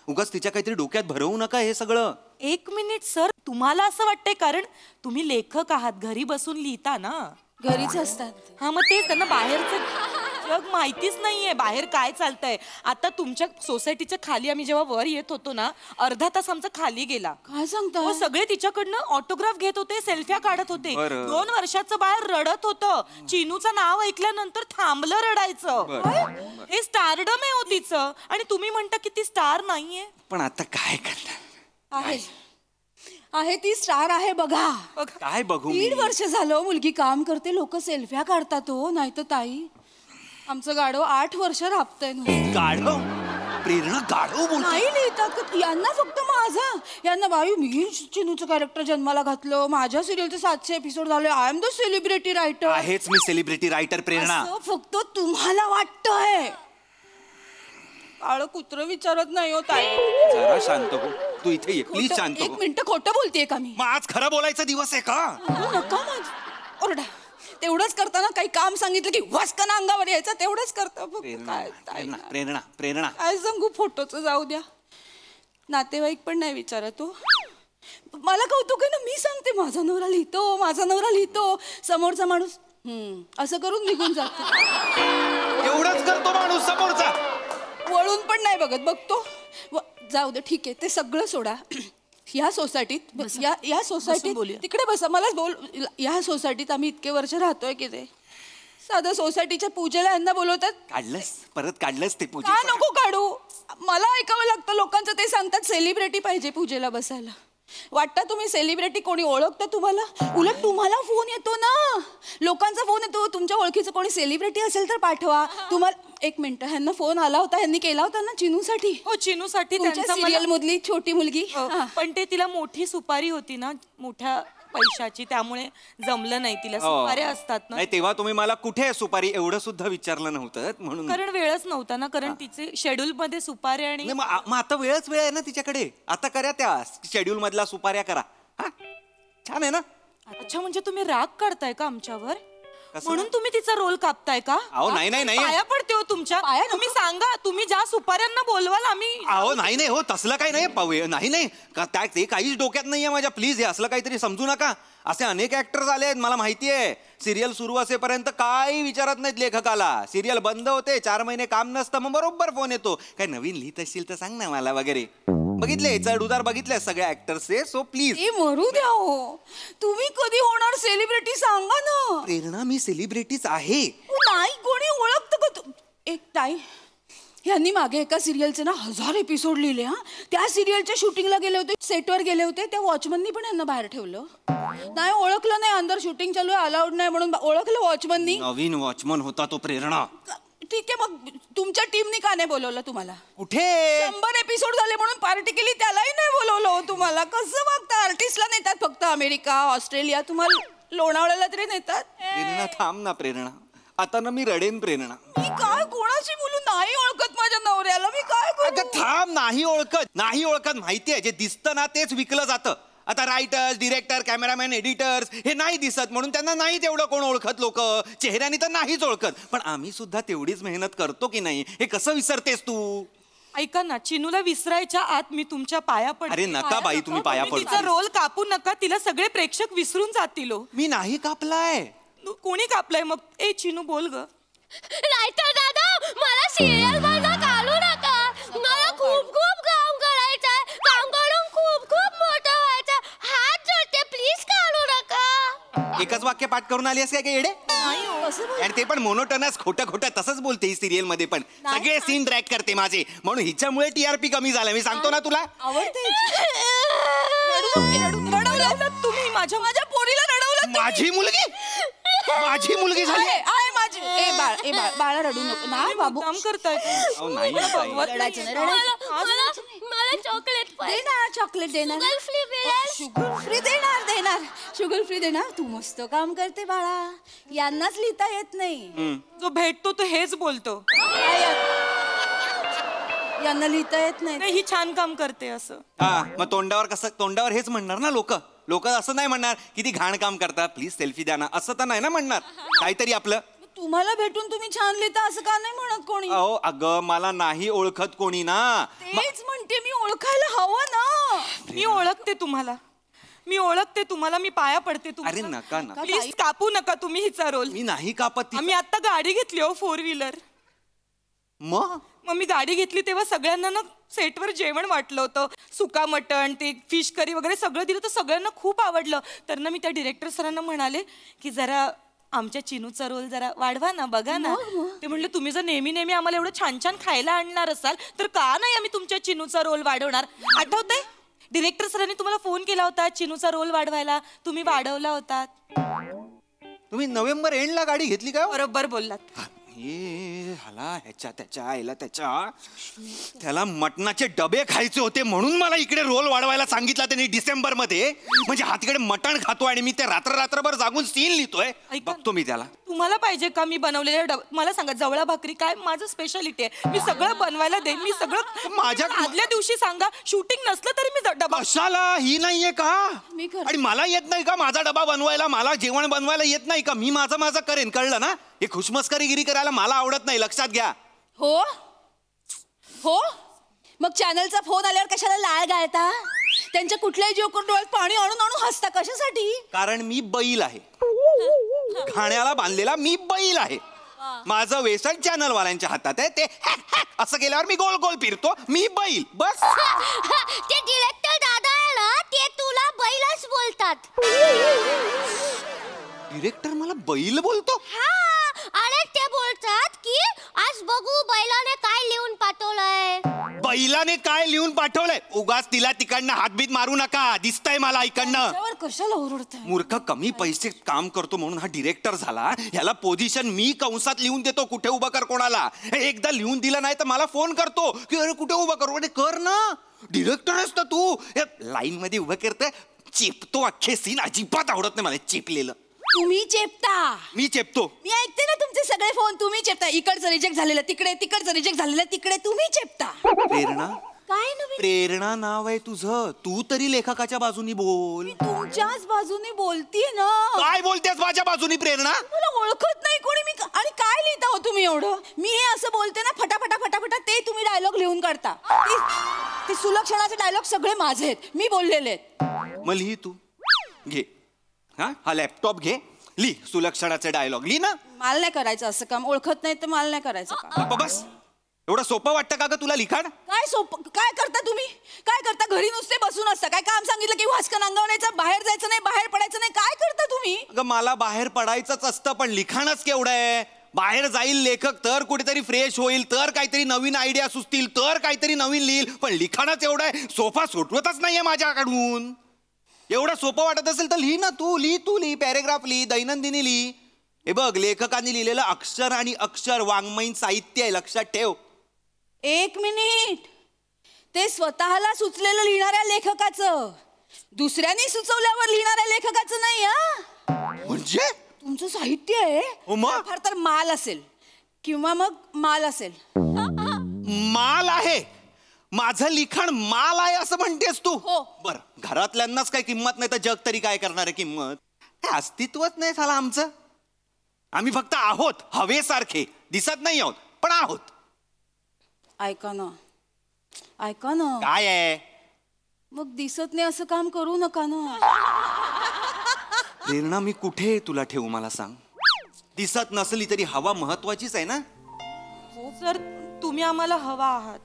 L: उगाच तिच्या काहीतरी डोक्यात भरवू नका हे सगळं.
K: एक मिनिट सर, तुम्हाला असं वाटतंय कारण तुम्ही लेखक आहात, घरी बसून लिहिता ना?
A: घरीच असतात.
K: हा, मग तेच त्यांना बाहेरचं जग माहितीच नाहीये बाहेर काय चालतंय. आता तुमच्या सोसायटीच्या खाली आम्ही जेव्हा वर येत होतो ना, अर्धा तास आमचा खाली गेला.
A: काय सांगता?
K: हो, सगळे तिच्याकडनं ऑटोग्राफ घेत होते, सेल्फ्या काढत होते.
L: बरं.
K: 2 वर्षाचं बाळ रडत होतं. चिनूचं नाव ऐकल्यानंतर थांबलं रडायचं. हे स्टारडम आहे हो तिचं. आणि तुम्ही म्हणता की ती स्टार नाहीये.
L: पण आता काय करणार?
A: आहे ती स्टार आहे बघा.
L: काय बघू मी?
A: 3 वर्ष झालं मुलगी काम करते, लोक सेल्फ्या काढतात हो. नाही तर ताई आमचं गाढव 8 वर्ष राबतंय.
L: गाढव? प्रेरणा गाढव बोलते?
A: नाही लिहितात यांना, फक्त माझा. यांना बाई मी चिनूचं कॅरेक्टर जन्माला घातलं, माझ्या सिरियलचे 700 एपिसोड झाले, I am the celebrity writer.
L: आहेच मी सेलिब्रिटी रायटर प्रेरणा.
A: फक्त तुम्हाला वाटतंय. काळ कुत्र विचारत नाही हो ताई.
L: जरा शांत हो. तू इथे ये प्लीज. शांत हो.
A: 1 मिनिट. खोटं बोलतेय का मी?
L: मग आज खरं बोलायचा दिवस आहे का?
A: नका ओरडा. तेवढंच करताना काही काम सांगितलं की वस्कन अंगावर यायचं, तेवढंच करता.
L: प्रेरणा प्रेरणा
A: काय सांगू, फोटोचं जाऊ द्या. नातेवाईक पण नाही विचारत हो. मला कौतुक आहे ना, मी सांगते माझा नवरा लिहितो, माझा नवरा लिहितो. समोरचा माणूस असं करून निघून जातो.
L: एवढंच करतो माणूस समोरचा.
A: वळून पण नाही बघत. बघतो जाऊ दे, ठीक आहे, ते सगळं सोडा. या सोसायटीत या सोसायटीत तिकडे बसा, मलाच बोल. या सोसायटीत आम्ही इतके वर्ष राहतोय की ते साधं सोसायटीच्या पूजेला यांना बोलवतात.
L: काढलंस परत काढलंस ते पूजे?
A: का नको काढू, मला ऐकावं लागतं लोकांचं. ते सांगतात सेलिब्रिटी पाहिजे पूजेला बसायला. वाटतं तुम्ही सेलिब्रिटी कोणी ओळखतं तुम्हाला? उलट तुम्हाला फोन येतो ना, लोकांचा फोन येतो. तुमच्या ओळखीचं कोणी सेलिब्रिटी असेल तर पाठवा. तुम्हाला 1 मिनिट, ह्यांना फोन आला होता, ह्यांनी केला होता ना चिनूसाठी.
K: हो, चिनूसाठी
A: सिरियल मधली छोटी मुलगी.
K: पण ते तिला मोठी सुपारी होती ना, मोठ्या पैशाची, त्यामुळे जमलं नाही तिला. सुपाऱ्या असतात ना.
L: नाही, तेव्हा तुम्ही मला कुठे सुपारी एवढं सुद्धा विचारलं नव्हतं म्हणून.
K: कारण वेळच नव्हता ना, कारण तिचे शेड्यूल मध्ये सुपाऱ्या आणि
L: मग आता वेळ आहे ना तिच्याकडे. आता करा त्या शेड्यूल मधला सुपाऱ्या करा. छान आहे ना.
K: अच्छा, म्हणजे तुम्ही राग काढताय का आमच्यावर? म्हणून तुम्ही तिचा रोल कापताय का?
L: अहो नाही नाही नाही.
K: पाया पडते हो तुमच्या. तुम्ही सांगा, तुम्ही ज्या सुपाऱ्यांना बोलवाल आम्ही.
L: अहो नाही नाही हो, तसलं काही नाही. नाही नाही, ते काहीच डोक्यात नाहीये माझ्या. प्लीज हे असलं काहीतरी समजू नका. असे अनेक ऍक्टर्स आले आहेत, मला माहिती आहे. सिरियल सुरू असेपर्यंत काही विचारत नाहीत लेखकाला. सिरियल बंद होते, 4 महिने काम नसतं, मग बरोबर फोन येतो. काय नवीन लिहित असशील तर सांग ना मला वगैरे. बघितले चढ उतार बघितले सगळ्या ऍक्टर्सचे. So please.
A: मरू द्या हो. तुम्ही कधी होणार सेलिब्रिटी सांगा ना.
L: प्रेरणा मी सेलिब्रिटीच आहे.
A: नाही कोणी ओळखतं का तू? एक ताई, यांनी मागे एका सिरियलचे ना 1000 एपिसोड लिहिले. त्या सिरियलच्या शूटिंगला गेले होते, सेटवर गेले होते. त्या वॉचमननी पण यांना बाहेर ठेवलं. नाही ओळखलं नाही, अंदर शूटिंग चालू आहे, अलाउड नाही म्हणून ओळखलं वॉचमननी.
L: नवीन वॉचमन होता तो प्रेरणा.
A: ठीक आहे, मग तुमच्या टीमनी का नाही बोलवलं तुम्हाला?
L: कुठे
A: 100 एपिसोड झाले म्हणून पार्टी केली, त्यालाही नाही बोलवलं हो तुम्हाला. कसं वागता? आर्टिस्टला नेतात फक्त अमेरिका, ऑस्ट्रेलिया, तुम्हाला लोणावळ्याला तरी नेतात.
L: प्रेरणा थांब ना प्रेरणा. आता ना मी रडेन प्रेरणा.
A: मी काय कोणाशी बोलू? नाही ओळखत माझ्या नवऱ्याला, मी काय करू?
L: थांब. नाही ओळखत माहितीये. जे दिसतं ना तेच विकलं जातं. आता रायटर्स, डिरेक्टर, कॅमेरामॅन, एडिटर्स हे नाही दिसत म्हणून त्यांना नाही तेवढं कोण ओळखत. लोक चेहऱ्याने तर नाहीच ओळखत. पण आम्ही सुद्धा तेवढीच मेहनत करतो की नाही, हे कसं विसरतेस तू?
K: ऐका ना, चिनूला विसरायच्या आत मी तुमच्या पाया पडते.
L: अरे नका बाई, तुम्ही पाया पडता.
K: तिचा रोल कापू नका, तिला सगळे प्रेक्षक विसरून जातील.
L: मी नाही कापलाय.
K: कोणी कापलाय मग? ए चिनू बोल ग.
M: रायटर दादा, मला सिरियल मधनं काढू नका. मला खूप खूप काम करायचंय. काम करून खूप खूप मोठं व्हायचंय. हात जोडते, प्लीज काढू नका.
L: एकच वाक्य पाठ करून आली असं काय येडे? आणि ते पण मोनोटनस, खोटं तसंच बोलते ही सिरियल मध्ये. पण सगळे सीन ट्रॅक करते माझे, म्हणून हिच्यामुळे TRP कमी झाला. मी सांगतो ना तुला.
A: आवडते तुम्ही माझ्या पोरीला रडवलं.
L: माझी मुलगी झाली.
A: बाळा रडू नको ना बाबू. काम करताय
M: मला चॉकलेट
A: दे ना. चॉकलेट देणार, शुगर फ्री देणार. तू मस्त काम करते बाळा. यांनाच लिहिता येत नाही.
K: जो भेटतो तो हेच बोलतो.
A: यांना लिहिता येत नाही.
K: ही छान काम करते असं.
L: मग तोंडावर हेच म्हणणार ना लोक असं नाही म्हणणार की ती घाण काम करतात, प्लीज सेल्फी द्या ना, असं तर नाही ना म्हणणार. काहीतरी आपलं.
A: तुम्हाला भेटून तुम्ही छान लिहिता असं का नाही म्हणत कोणी?
L: अहो अगं, मला नाही ओळखत कोणी ना.
A: तेच म्हणते मी, ओळखायला हवं ना.
K: मी ओळखते तुम्हाला.
N: मी ओळखते तुम्हाला, मी पाया पडते
L: अरे नका ना
N: प्लीज कापू नका तुम्ही हिचा रोल.
L: मी नाही कापत.
N: आम्ही आता गाडी घेतली हो 4 व्हीलर.
L: मग
N: मी गाडी घेतली तेव्हा सगळ्यांना ना सेटवर जेवण वाटलं होतं, सुका मटण, ते फिश करी वगैरे सगळं दिलं, तर सगळ्यांना खूप आवडलं. तर ना मी त्या डिरेक्टर सरांना म्हणाले की जरा आमच्या चिनूचा रोल जरा वाढवा ना, बघा ना. ते म्हणले तुम्ही जर नेहमी नेहमी आम्हाला एवढं छान छान खायला आणणार असाल तर का नाही आम्ही तुमच्या चिनूचा रोल वाढवणार. आठवतंय डिरेक्टर सरांनी तुम्हाला फोन केला होता चिनूचा रोल वाढवायला, तुम्ही वाढवला होता.
L: तुम्ही नोव्हेंबर एंडला गाडी घेतली का?
N: बरोबर बोललात.
L: ह्याला ह्याच्या त्याच्या आईला त्याला मटणाचे डबे खायचे होते म्हणून मला इकडे रोल वाढवायला सांगितला त्यांनी डिसेंबर मध्ये. म्हणजे हा तिकडे मटण खातो आणि मी ते रात्रभर जागून सीन लिहितोय. बघतो मी त्याला.
N: तुम्हाला पाहिजे का मी बनवलेले मला सांगा, जवळा भाकरी काय माझं स्पेशालिटी आहे, मी सगळं बनवायला देईन. मी सगळं माझ्या आदल्या दिवशी सांगा, शूटिंग नसलं तरी मी डबा.
L: कशाला? ही नाहीये का? आणि मला येत नाही का माझा डबा बनवायला? मला जेवण बनवायला येत नाही का? मी माझं करेन, कळलं ना? हे खुशमस्करीगिरी करायला मला आवडत नाही, लक्षात घ्या.
K: हो हो मग चॅनलचा फोन आल्यावर कशाला लाळ गाळता? त्यांच्या कुठल्याही जोकर डोळ्यात पाणी आणून आणून हसता कशासाठी?
L: कारण मी बैल आहे, खाण्याला बांधलेला मी बैल आहे. माझं वेसन चॅनल वाल्यांच्या हातात आहे. ते असं केल्यावर मी गोल गोल फिरतो, मी बैल. बस.
M: ते डिरेक्टर दादा आहे ना, ते तुला बैलच बोलतात.
L: डिरेक्टर मला बैल बोलतो?
M: अरे ते बोलतात की आज बघू बैलाने काय लिहून पाठवलंय.
L: बैलाने काय लिहून पाठवलंय? उगाच तिला तिकडनं हातबीत मारू नका, दिसतंय मला इकडनं.
K: कशाला ओरडताय?
L: मूर्ख, कमी पैसे काम करतो म्हणून हा डिरेक्टर झाला. ह्याला पोझिशन मी कंसात लिहून देतो, कुठे उभं कर कोणाला. एकदा लिहून दिलं नाही तर मला फोन करतो की अरे कुठे उभं करू. म्हणजे कर ना, डिरेक्टर असतं तू. लाईन मध्ये उभं करतोय, चेपतो. अख्खे सीन अजिबात आवडत नाही मला चेपलेलं.
K: तुम्ही चेपता?
L: मी चेपतो.
K: मी ऐकते ना तुमचे सगळे फोन, तुम्ही चेपता. इकडचं रिजेक्ट झालेलं तिकडे, तिकडचं रिजेक्ट झालेलं तिकडे, तुम्ही चेपता.
L: प्रेरणा?
K: काय नवीन?
L: प्रेरणा नाव आहे तुझं. तू तरी लेखकाच्या बाजूनी बोल.
K: मी तुमच्याच बाजूनी बोलतीये ना.
L: काय बोलतेस माझ्या बाजूनी प्रेरणा?
K: मला ओळखत नाही कोणी. मी आणि काय लिहिता हो तुम्ही एवढं? मी हे असं बोलते ना फटाफटा फटाफटा, ते तुम्ही डायलॉग लिहून काढता. ते सुलक्षणाचे डायलॉग सगळे माझे आहेत, मी बोललेले आहेत.
L: मग लिही तू. घे हा लॅपटॉप घे, लिही सुलक्षणाचे डायलॉग लिही ना.
K: मला नाही करायचं असं काम. ओळखत नाही तर मला नाही करायचं काम.
L: बस एवढं सोपं वाटतं का ग तुला लिखाण?
K: काय सोपं? काय करता तुम्ही? काय करता? घरी नुसते बसून असता काय? काम सांगितलं की वाचकन अंगवण्याचं, बाहेर जायचं नाही, बाहेर पडायचं नाही. काय करता तुम्ही?
L: अगं मला बाहेर पडायचंच असतं, पण लिखाणच केवढं आहे. बाहेर जाईल लेखक तर कुठेतरी फ्रेश होईल, तर काहीतरी नवीन आयडिया सुचतील, तर काहीतरी नवीन लिहिल. पण लिखाणच एवढं आहे, सोफा सुटवतच नाहीये माझ्याकडून. एवढं सोपं वाटत असेल तर लिही ना तू. लिही पॅरेग्राफ लिही, दैनंदिनी लिही. हे बघ, लेखकांनी लिहिलेलं अक्षर आणि अक्षर वाङ्मयीन साहित्य आहे, लक्षात ठेव.
K: 1 मिनिट. ते स्वतःला सुचलेलं लिहिणाऱ्या लेखकाचं, दुसऱ्यांनी सुचवल्यावर लिहिणाऱ्या लेखकाचं नाही.
L: म्हणजे
K: तुमचं साहित्य आहे, फार तर माल असेल किंवा मग माल असेल.
L: माल आहे माझं लिखाण, माल आहे असं म्हणतेस तू?
K: हो.
L: बर, घरातल्यांनाच काही किंमत नाही तर जग तरी काय करणार आहे किंमत? काय अस्तित्वच नाही झालं आमचं. आम्ही फक्त आहोत, हवेसारखे. दिसत नाही आहोत पण आहोत.
K: ऐका ना, ऐका ना.
L: काय आहे?
K: मग दिसत नाही असं काम करू नका ना.
L: प्रेरणा, मी कुठे तुला ठेवू मला सांग? दिसत नसली तरी हवा महत्वाचीच आहे ना.
N: हो सर, तुम्ही आम्हाला हवा आहात.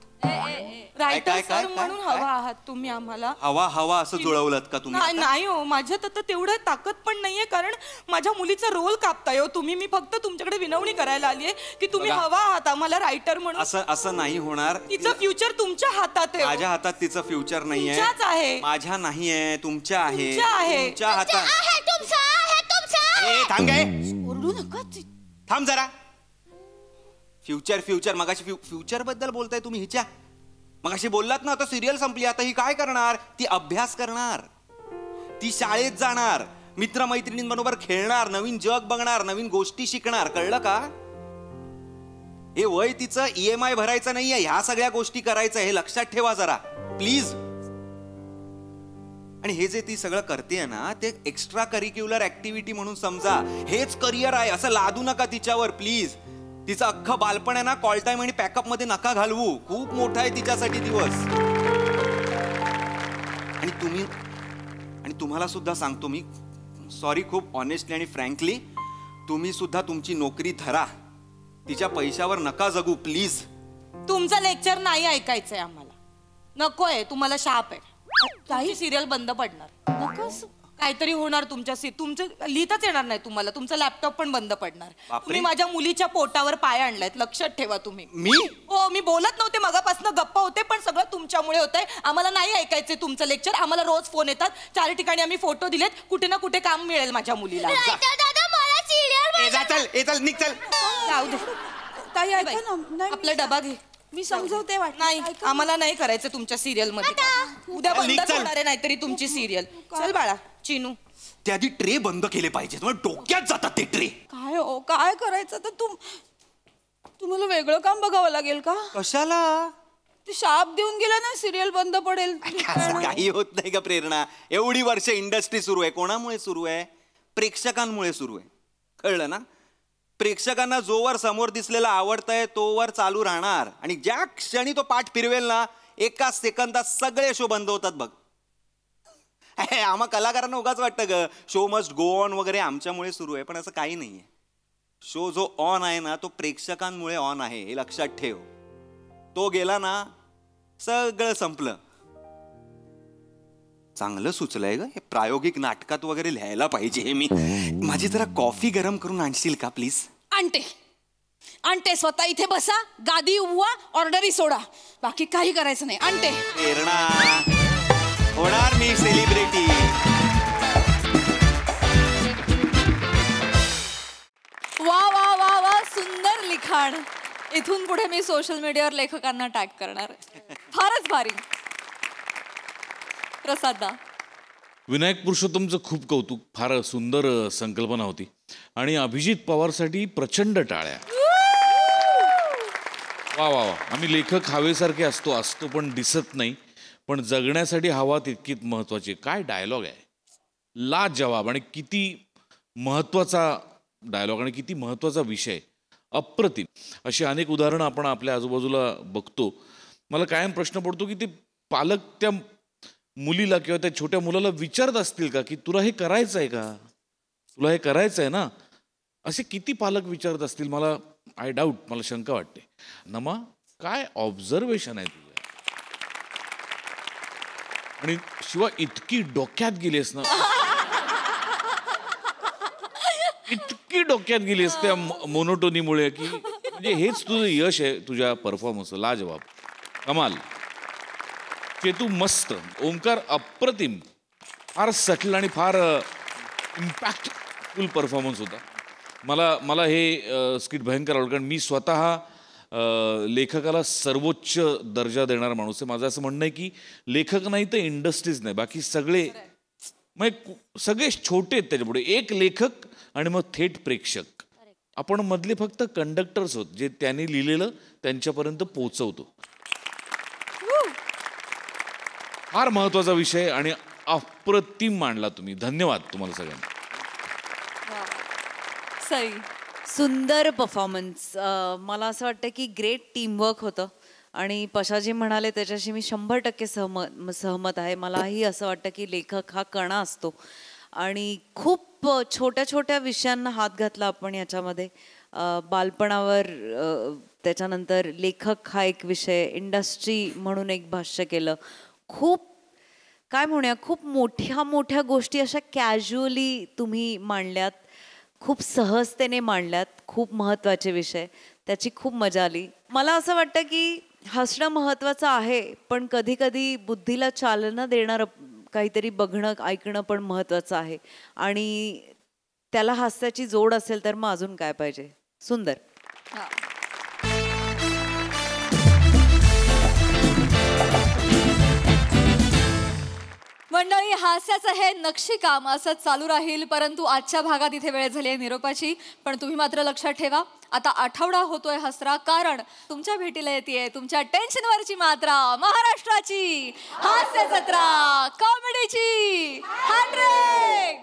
N: रायटर सर म्हणून हवा आहात तुम्ही आम्हाला.
L: हवा हवा असं जुळवलं का तुम्ही?
N: नाही हो, माझ्यात आता तेवढं ताकद पण नाहीये, कारण माझ्या मुलीचा रोल कापताय हो तुम्ही. मी फक्त तुमच्याकडे विनवणी करायला आलीये की तुम्ही हवा आहात आम्हाला रायटर म्हणून.
L: असं नाही होणार.
N: तिचं फ्युचर तुमच्या हातात आहे.
L: माझ्या हातात तिचं फ्युचर नाहीये.
N: आहे.
L: माझ्या नाहीये, तुमच्या आहे.
N: तुमच्या
L: हातात. थांब गे,
K: ओरडू नका.
L: थांब जरा. फ्युचर मगाशी फ्युचर बद्दल बोलताय तुम्ही हिच्या. मगाशी बोललात ना, आता सिरियल संपली, आता ही काय करणार? ती अभ्यास करणार, ती शाळेत जाणार, मित्रमैत्रिणींबरोबर खेळणार, नवीन जग बघणार, नवीन गोष्टी शिकणार. कळलं का? हे वय तिचं EMI भरायचं नाहीये, ह्या सगळ्या गोष्टी करायचं, हे लक्षात ठेवा जरा प्लीज. आणि हे जे ती सगळं करते ना, ते एक्स्ट्रा करिक्युलर ऍक्टिव्हिटी म्हणून समजा. हेच करिअर आहे असं लादू नका तिच्यावर प्लीज. तिचं अख्खं बालपण आहे ना, कॉल टाइम आणि पॅकअप मध्ये नका घालवू. खूप मोठा आहे तिच्यासाठी दिवस. आणि आणि तुम्हाला सुद्धा सांगतो मी, सॉरी, खूप ऑनेस्टली आणि फ्रँकली, तुम्ही सुद्धा तुमची नोकरी धरा, तिच्या पैशावर नका जगू प्लीज.
N: तुमचं लेक्चर नाही ऐकायचंय आम्हाला, नकोय, तुम्हाला शाप आहे. काही सिरियल बंद पडणार, काहीतरी होणार तुमच्या तुमचं लिहिताच येणार नाही तुम्हाला, तुमचा लॅपटॉप पण बंद पडणार. तुम्ही माझ्या मुलीच्या पोटावर पाय आणलायत, लक्षात ठेवा तुम्ही. हो, मी बोलत नव्हते, मगापासून गप्पा होते, पण सगळं तुमच्यामुळे होतंय. आम्हाला नाही ऐकायचंय तुमचं लेक्चर. आम्हाला रोज फोन येतात, 4 ठिकाणी आम्ही फोटो दिलेत, कुठे ना कुठे काम मिळेल माझ्या मुलीला. जाऊ दे ताई, ऐका ना, आपला डबा घे, मी समजवते. नाही, आम्हाला नाही करायचं तुमच्या सिरियल मध्ये. उद्या बंद होणार आहे नाहीतरी तुमची सिरियल. चल बाळा चिनू,
L: त्याआधी ट्रे बंद केले पाहिजे, डोक्यात जातात ते ट्रे.
N: काय हो, काय करायचं तर तुम्हाला वेगळं काम बघावं लागेल का?
L: कशाला?
N: ते शाप देऊन गेला ना, सिरियल बंद पडेल.
L: असं काही होत नाही का प्रेरणा? एवढी वर्ष इंडस्ट्री सुरू आहे, कोणामुळे सुरू आहे? प्रेक्षकांमुळे सुरू आहे, कळलं ना? प्रेक्षकांना जोवर समोर दिसलेला आवडतंय तोवर चालू राहणार, आणि ज्या क्षणी तो पाठ फिरवेल ना, एका सेकंदात सगळे शो बंद होतात बघ. आम्हा कलाकारांना उगाच वाटतं ग शो मस्ट गो ऑन वगैरे, आमच्यामुळे सुरू आहे, पण असं काही नाहीये. शो जो ऑन आहे ना, तो प्रेक्षकांमुळे ऑन आहे, हे लक्षात ठेव. तो गेला ना, सगळं संपलं. चांगलं सुचलंय ग हे, प्रायोगिक नाटकात वगैरे लिहायला पाहिजे हे. मी माझी जरा कॉफी गरम करून आणशील का प्लीज?
K: आणते स्वतः. इथे बसा, गादी उभा, ऑर्डरी सोडा, बाकी काही करायचं नाही. आणते.
L: प्रेरणा, होणार मी सेलिब्रिटी.
A: वा वा वा वा, सुंदर लिखाण. इथून पुढे मी सोशल मीडियावर लेखकांना टॅग करणार. फारच भारी. प्रसादा.
G: विनायक पुरुषोत्तमचं खूप कौतुक, फार सुंदर संकल्पना होती. आणि अभिजित पवारसाठी प्रचंड टाळ्या. वा वा वा. आम्ही लेखक हवेसारखे असतो पण दिसत नाही, पण जगण्यासाठी हवा तितकीच महत्वाची. काय डायलॉग आहे, लाजवाब, आणि किती महत्वाचा डायलॉग आणि किती महत्वाचा विषय, अप्रतिम. अशी अनेक उदाहरणं आपण आपल्या आजूबाजूला बघतो. मला कायम प्रश्न पडतो की ते पालक त्या मुलीला किंवा त्या छोट्या मुलाला विचारत असतील का की तुला हे करायचं आहे का, तुला हे करायचं आहे ना, असे किती पालक विचारत असतील. मला आय डाऊट, मला शंका वाटते. नमा, काय ऑब्झर्वेशन आहे तुझं. आणि शिवाय इतकी डोक्यात गेलीस ना, इतकी डोक्यात गेलीस त्या मोनोटोनीमुळे की म्हणजे हेच तुझं यश आहे तुझ्या परफॉर्मन्स. लाजवाब, कमाल. चेतू मस्त, ओंकार अप्रतिम, फार सटल आणि फार इम्पॅक्टफुल परफॉर्मन्स होता. मला हे स्किट भयंकर आवडलं, कारण मी स्वतः लेखकाला सर्वोच्च दर्जा देणारा माणूस आहे. माझं असं म्हणणं आहे की लेखक नाही तर इंडस्ट्रीज नाही, बाकी सगळे मग सगळे छोटे आहेत त्याच्यापुढे. एक लेखक आणि मग थेट प्रेक्षक, आपण मधले फक्त कंडक्टर्स होत जे त्यांनी लिहिलेलं त्यांच्यापर्यंत पोहोचवतो. फार महत्वाचा विषय आणि अप्रतिम मांडला तुम्ही. धन्यवाद तुम्हाला सगळ्यांना.
A: सई,
H: सुंदर परफॉर्मन्स. मला असं वाटतं की ग्रेट टीमवर्क होतं, आणि पशाजी म्हणाले त्याच्याशी मी 100% सहमत आहे. मलाही असं वाटतं की लेखक हा कणा असतो, आणि खूप छोट्या छोट्या विषयांना हात घातला आपण याच्यामध्ये. बालपणावर, त्याच्यानंतर लेखक हा एक विषय, इंडस्ट्री म्हणून एक भाष्य केलं. खूप काय म्हणूया, खूप मोठ्या मोठ्या गोष्टी अशा कॅज्युअली तुम्ही मांडल्यात, खूप सहजतेने मांडल्यात, खूप महत्त्वाचे विषय. त्याची खूप मजा आली. मला असं वाटतं की हसणं महत्त्वाचं आहे, पण कधी कधी बुद्धीला चालना देणारं काहीतरी बघणं, ऐकणं पण महत्त्वाचं आहे, आणि त्याला हास्याची जोड असेल तर मग अजून काय पाहिजे. सुंदर.
A: मंडळी, हास्याचं हे नक्षीकाम असंच चालू राहील, परंतु आजच्या भागात इथे वेळ झाली आहे निरोपाची. पण तुम्ही मात्र लक्षात ठेवा, आता आठवडा होतोय हसरा, कारण तुमच्या भेटीला येते तुमच्या टेन्शनवरची मात्रा, महाराष्ट्राची हास्य जत्रा, कॉमेडीची 100.